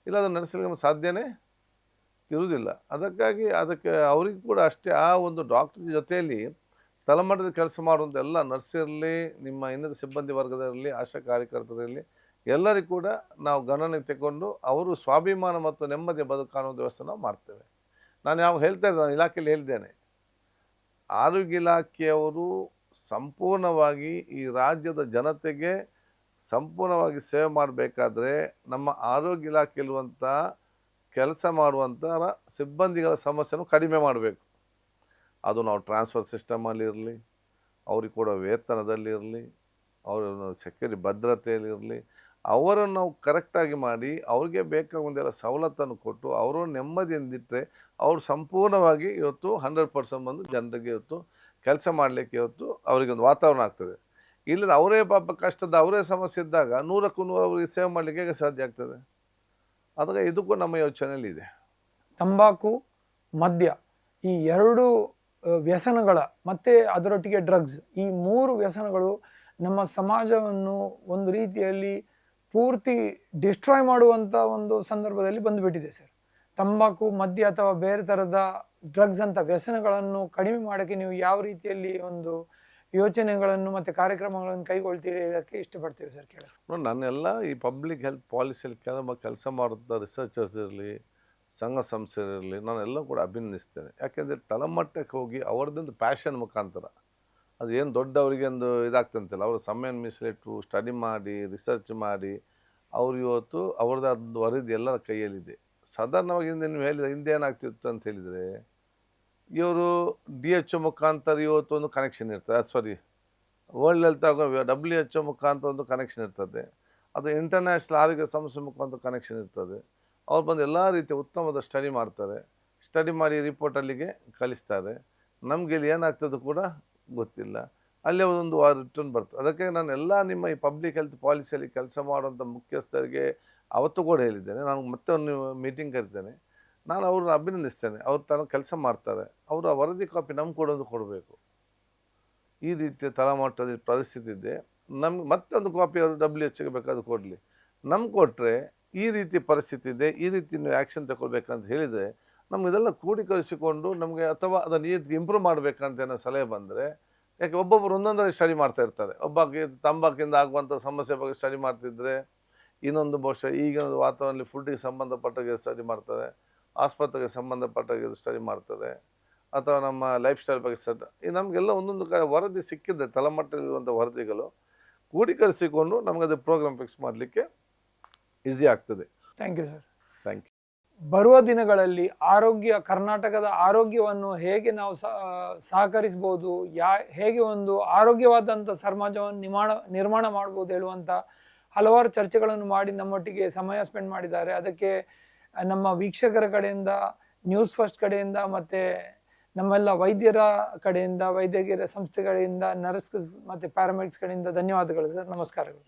ಇಲ್ಲಾಂದ್ರೆ ನಡೆಸಲಿಕ್ಕೆ ಸಾಧ್ಯನೇ ಇರುವುದಿಲ್ಲ. ಅದಕ್ಕಾಗಿ ಅದಕ್ಕೆ ಅವ್ರಿಗೆ ಕೂಡ ಅಷ್ಟೇ ಆ ಒಂದು ಡಾಕ್ಟ್ರ್ ಜೊತೆಯಲ್ಲಿ ತಳಮಟ್ಟದ ಕೆಲಸ ಮಾಡುವಂಥ ಎಲ್ಲ ನರ್ಸ್ ಇರಲಿ, ನಿಮ್ಮ ಇನ್ನಿತರ ಸಿಬ್ಬಂದಿ ವರ್ಗದಲ್ಲಿರಲಿ, ಆಶಾ ಕಾರ್ಯಕರ್ತರಿರಲಿ, ಎಲ್ಲರಿಗೂ ಕೂಡ ನಾವು ಗಣನೆಗೆ ತಗೊಂಡು ಅವರು ಸ್ವಾಭಿಮಾನ ಮತ್ತು ನೆಮ್ಮದಿಯ ಬದುಕಾಣುವ ವ್ಯವಸ್ಥೆ ನಾವು ಮಾಡ್ತೇವೆ. ನಾನು ಯಾವಾಗ ಹೇಳ್ತಾ ಇದ್ದೆ, ನಾನು ಇಲಾಖೆಯಲ್ಲಿ ಹೇಳಿದ್ದೇನೆ, ಆರೋಗ್ಯ ಇಲಾಖೆಯವರು ಸಂಪೂರ್ಣವಾಗಿ ಈ ರಾಜ್ಯದ ಜನತೆಗೆ ಸಂಪೂರ್ಣವಾಗಿ ಸೇವೆ ಮಾಡಬೇಕಾದ್ರೆ ನಮ್ಮ ಆರೋಗ್ಯ ಇಲಾಖೆಯಲ್ಲಿರುವಂಥ ಕೆಲಸ ಮಾಡುವಂಥ ಸಿಬ್ಬಂದಿಗಳ ಸಮಸ್ಯೆಯನ್ನು ಕಡಿಮೆ ಮಾಡಬೇಕು. ಅದು ನಾವು ಟ್ರಾನ್ಸ್ಫರ್ ಸಿಸ್ಟಮಲ್ಲಿರಲಿ, ಅವ್ರಿಗೆ ಕೂಡ ವೇತನದಲ್ಲಿರಲಿ, ಅವರ ಸೆಕ್ಯೂರಿಟಿ ಭದ್ರತೆಯಲ್ಲಿರಲಿ, ಅವರನ್ನು ನಾವು ಕರೆಕ್ಟಾಗಿ ಮಾಡಿ ಅವ್ರಿಗೆ ಬೇಕಾಗೊಂದೆಲ್ಲ ಸವಲತ್ತನ್ನು ಕೊಟ್ಟು ಅವರು ನೆಮ್ಮದಿಯಿಂದಿಟ್ಟರೆ ಅವರು ಸಂಪೂರ್ಣವಾಗಿ ಇವತ್ತು 100% ಬಂದು ಜನರಿಗೆ ಇವತ್ತು ಕೆಲಸ ಮಾಡಲಿಕ್ಕೆ ಇವತ್ತು ಅವರಿಗೊಂದು ವಾತಾವರಣ ಆಗ್ತದೆ. ಇಲ್ಲದ ಅವರೇ ಪಾಪ ಕಷ್ಟದ ಅವರೇ ಸಮಸ್ಯೆ ಇದ್ದಾಗ 100ಕ್ಕೂ 100 ಅವರಿಗೆ ಸೇವೆ ಮಾಡಲಿಕ್ಕೆ ಹೇಗೆ ಸಾಧ್ಯ ಆಗ್ತದೆ? ಅದಕ್ಕೆ ಇದಕ್ಕೂ ನಮ್ಮ ಯೋಚನೆಯಲ್ಲಿದೆ. ತಂಬಾಕು, ಮದ್ಯ ಈ ಎರಡು ವ್ಯಸನಗಳ ಮತ್ತು ಅದರೊಟ್ಟಿಗೆ ಡ್ರಗ್ಸ್, ಈ 3 ವ್ಯಸನಗಳು ನಮ್ಮ ಸಮಾಜವನ್ನು ಒಂದು ರೀತಿಯಲ್ಲಿ ಪೂರ್ತಿ ಡಿಸ್ಟ್ರಾಯ್ ಮಾಡುವಂಥ ಒಂದು ಸಂದರ್ಭದಲ್ಲಿ ಬಂದುಬಿಟ್ಟಿದೆ ಸರ್. ತಂಬಾಕು, ಮದ್ಯ ಅಥವಾ ಬೇರೆ ಥರದ ಡ್ರಗ್ಸ್ ಅಂತ ವ್ಯಸನಗಳನ್ನು ಕಡಿಮೆ ಮಾಡೋಕ್ಕೆ ನೀವು ಯಾವ ರೀತಿಯಲ್ಲಿ ಒಂದು ಯೋಚನೆಗಳನ್ನು ಮತ್ತು ಕಾರ್ಯಕ್ರಮಗಳನ್ನು ಕೈಗೊಳ್ತೀರಿ ಹೇಳೋಕ್ಕೆ ಇಷ್ಟಪಡ್ತೀವಿ ಸರ್ ಕೇಳೋಕ್ಕೆ. ನೋಡಿ, ನನ್ನೆಲ್ಲ ಈ ಪಬ್ಲಿಕ್ ಹೆಲ್ತ್ ಪಾಲಿಸಿಯಲ್ಲಿ ಕೆಲಸ ಮಾಡುತ್ತಾ ರಿಸರ್ಚರ್ಸ್ ಇರಲಿ, ಸಂಘ ಸಂಸ್ಥೆಗಳಿರಲಿ, ನಾನೆಲ್ಲ ಕೂಡ ಅಭಿನಂದಿಸ್ತೇನೆ. ಯಾಕೆಂದರೆ ತಳಮಟ್ಟಕ್ಕೆ ಹೋಗಿ ಅವರದೊಂದು ಪ್ಯಾಷನ್ ಮುಖಾಂತರ ಅದು ಏನು ದೊಡ್ಡವರಿಗೆ ಒಂದು ಇದಾಗ್ತಂತಿಲ್ಲ, ಅವರು ಸಮಯ ಮೀಸಲಿಟ್ಟು ಸ್ಟಡಿ ಮಾಡಿ ರಿಸರ್ಚ್ ಮಾಡಿ ಅವ್ರು ಇವತ್ತು ಅವ್ರದ್ದು ವರದಿ ಎಲ್ಲರ ಕೈಯಲ್ಲಿದೆ. ಸಾಧಾರಣವಾಗಿ ನೀವು ಹೇಳಿದ ಹಿಂದೆ ಏನಾಗ್ತಿತ್ತು ಅಂತ ಹೇಳಿದರೆ, ಇವರು DHO ಮುಖಾಂತರ ಇವತ್ತು ಒಂದು ಕನೆಕ್ಷನ್ ಇರ್ತದೆ, ವರ್ಲ್ಡ್ ಹೆಲ್ತ್ WHO ಮುಖಾಂತರ ಒಂದು ಕನೆಕ್ಷನ್ ಇರ್ತದೆ, ಅದು ಇಂಟರ್ನ್ಯಾಷನಲ್ ಆರೋಗ್ಯ ಸಂಸ್ಥೆ ಮುಖಾಂತರ ಕನೆಕ್ಷನ್ ಇರ್ತದೆ. ಅವ್ರು ಬಂದು ಎಲ್ಲ ರೀತಿಯ ಉತ್ತಮದ ಸ್ಟಡಿ ಮಾಡ್ತಾರೆ, ಸ್ಟಡಿ ಮಾಡಿ ರಿಪೋರ್ಟ್ ಅಲ್ಲಿಗೆ ಕಳಿಸ್ತಾರೆ. ನಮಗೆ ಇಲ್ಲಿ ಏನಾಗ್ತದೆ ಕೂಡ ಗೊತ್ತಿಲ್ಲ, ಅಲ್ಲಿ ಒಂದು ರಿಟರ್ನ್ ಬರ್ತದೆ. ಅದಕ್ಕೆ ನಾನು ಎಲ್ಲ ನಿಮ್ಮ ಈ ಪಬ್ಲಿಕ್ ಹೆಲ್ತ್ ಪಾಲಿಸಿಯಲ್ಲಿ ಕೆಲಸ ಮಾಡುವಂಥ ಮುಖ್ಯಸ್ಥರಿಗೆ ಅವತ್ತು ಕೂಡ ಹೇಳಿದ್ದೇನೆ, ನಾನು ಮತ್ತೆ ಒಂದು ಮೀಟಿಂಗ್ ಕರಿತೇನೆ, ನಾನು ಅವ್ರನ್ನ ಅಭಿನಂದಿಸ್ತೇನೆ. ಅವ್ರು ತನ್ನ ಕೆಲಸ ಮಾಡ್ತಾರೆ, ಅವರು ಆ ವರದಿ ಕಾಪಿ ನಮ್ಗೆ ಕೊಡಬೇಕು. ಈ ರೀತಿಯ ತಳಮಟ್ಟದ ಪರಿಸ್ಥಿತಿ ಇದೆ, ನಮ್ಗೆ ಮತ್ತೊಂದು ಕಾಪಿ ಅವರು WHO ಬೇಕಾದ್ರೆ ಕೊಡಲಿ. ನಮ್ಗೆ ಕೊಟ್ಟರೆ ಈ ರೀತಿ ಪರಿಸ್ಥಿತಿ ಇದೆ, ಈ ರೀತಿ ನೀವು ಆ್ಯಕ್ಷನ್ ತಗೊಳ್ಬೇಕಂತ ಹೇಳಿದರೆ ನಮ್ಗೆ ಇದೆಲ್ಲ ಕ್ರೋಢೀಕರಿಸಿಕೊಂಡು ನಮಗೆ ಅಥವಾ ಅದನ್ನು ಈ ರೀತಿ ಇಂಪ್ರೂವ್ ಮಾಡಬೇಕಂತ ಏನೋ ಸಲಹೆ ಬಂದರೆ, ಯಾಕೆ ಒಬ್ಬೊಬ್ಬರು ಒಂದೊಂದರಲ್ಲಿ ಸ್ಟಡಿ ಮಾಡ್ತಾ ಇರ್ತಾರೆ. ತಂಬಾಕಿಂದ ಆಗುವಂಥ ಸಮಸ್ಯೆ ಬಗ್ಗೆ ಸ್ಟಡಿ ಮಾಡ್ತಿದ್ರೆ, ಇನ್ನೊಂದು ಬಹುಶಃ ಈಗಿನ ವಾತಾವರಣದಲ್ಲಿ ಫುಡ್ಡಿಗೆ ಸಂಬಂಧಪಟ್ಟಾಗೆ ಸ್ಟಡಿ ಮಾಡ್ತಾರೆ, ಆಸ್ಪತ್ರೆಗೆ ಸಂಬಂಧಪಟ್ಟ ಇದು ಸ್ಟಡಿ ಮಾಡ್ತದೆ, ಅಥವಾ ನಮ್ಮ ಲೈಫ್ ಸ್ಟೈಲ್ ಬಗ್ಗೆ ನಮಗೆಲ್ಲ ಒಂದೊಂದು ವರದಿ ಸಿಕ್ಕಿದೆ, ತಳಮಟ್ಟದಲ್ಲಿರುವಂಥ ವರದಿಗಳು ಕ್ರೋಢೀಕರಿಸಿಕೊಂಡು ನಮಗೆ ಅದು ಪ್ರೋಗ್ರಾಮ್ ಫಿಕ್ಸ್ ಮಾಡಲಿಕ್ಕೆ ಈಸಿ ಆಗ್ತದೆ. Thank you sir. Thank you. ಬರುವ ದಿನಗಳಲ್ಲಿ ಕರ್ನಾಟಕದ ಆರೋಗ್ಯವನ್ನು ಹೇಗೆ ನಾವು ಸಹಕರಿಸ್ಬೋದು, ಹೇಗೆ ಒಂದು ಆರೋಗ್ಯವಾದಂಥ ಸಮಾಜವನ್ನು ನಿರ್ಮಾಣ ಮಾಡ್ಬೋದು ಹೇಳುವಂಥ ಹಲವಾರು ಚರ್ಚೆಗಳನ್ನು ಮಾಡಿ ನಮ್ಮೊಟ್ಟಿಗೆ ಸಮಯ ಸ್ಪೆಂಡ್ ಮಾಡಿದ್ದಾರೆ. ಅದಕ್ಕೆ ನಮ್ಮ ವೀಕ್ಷಕರ ಕಡೆಯಿಂದ, ನ್ಯೂಸ್ ಫಸ್ಟ್ ಕಡೆಯಿಂದ, ಮತ್ತು ನಮ್ಮೆಲ್ಲ ವೈದ್ಯರ ಕಡೆಯಿಂದ, ವೈದ್ಯಕೀಯ ಸಂಸ್ಥೆಗಳಿಂದ, ನರ್ಸ್ ಮತ್ತು ಪ್ಯಾರಾಮೆಡಿಕ್ಸ್ ಕಡೆಯಿಂದ ಧನ್ಯವಾದಗಳು ಸರ್. ನಮಸ್ಕಾರಗಳು.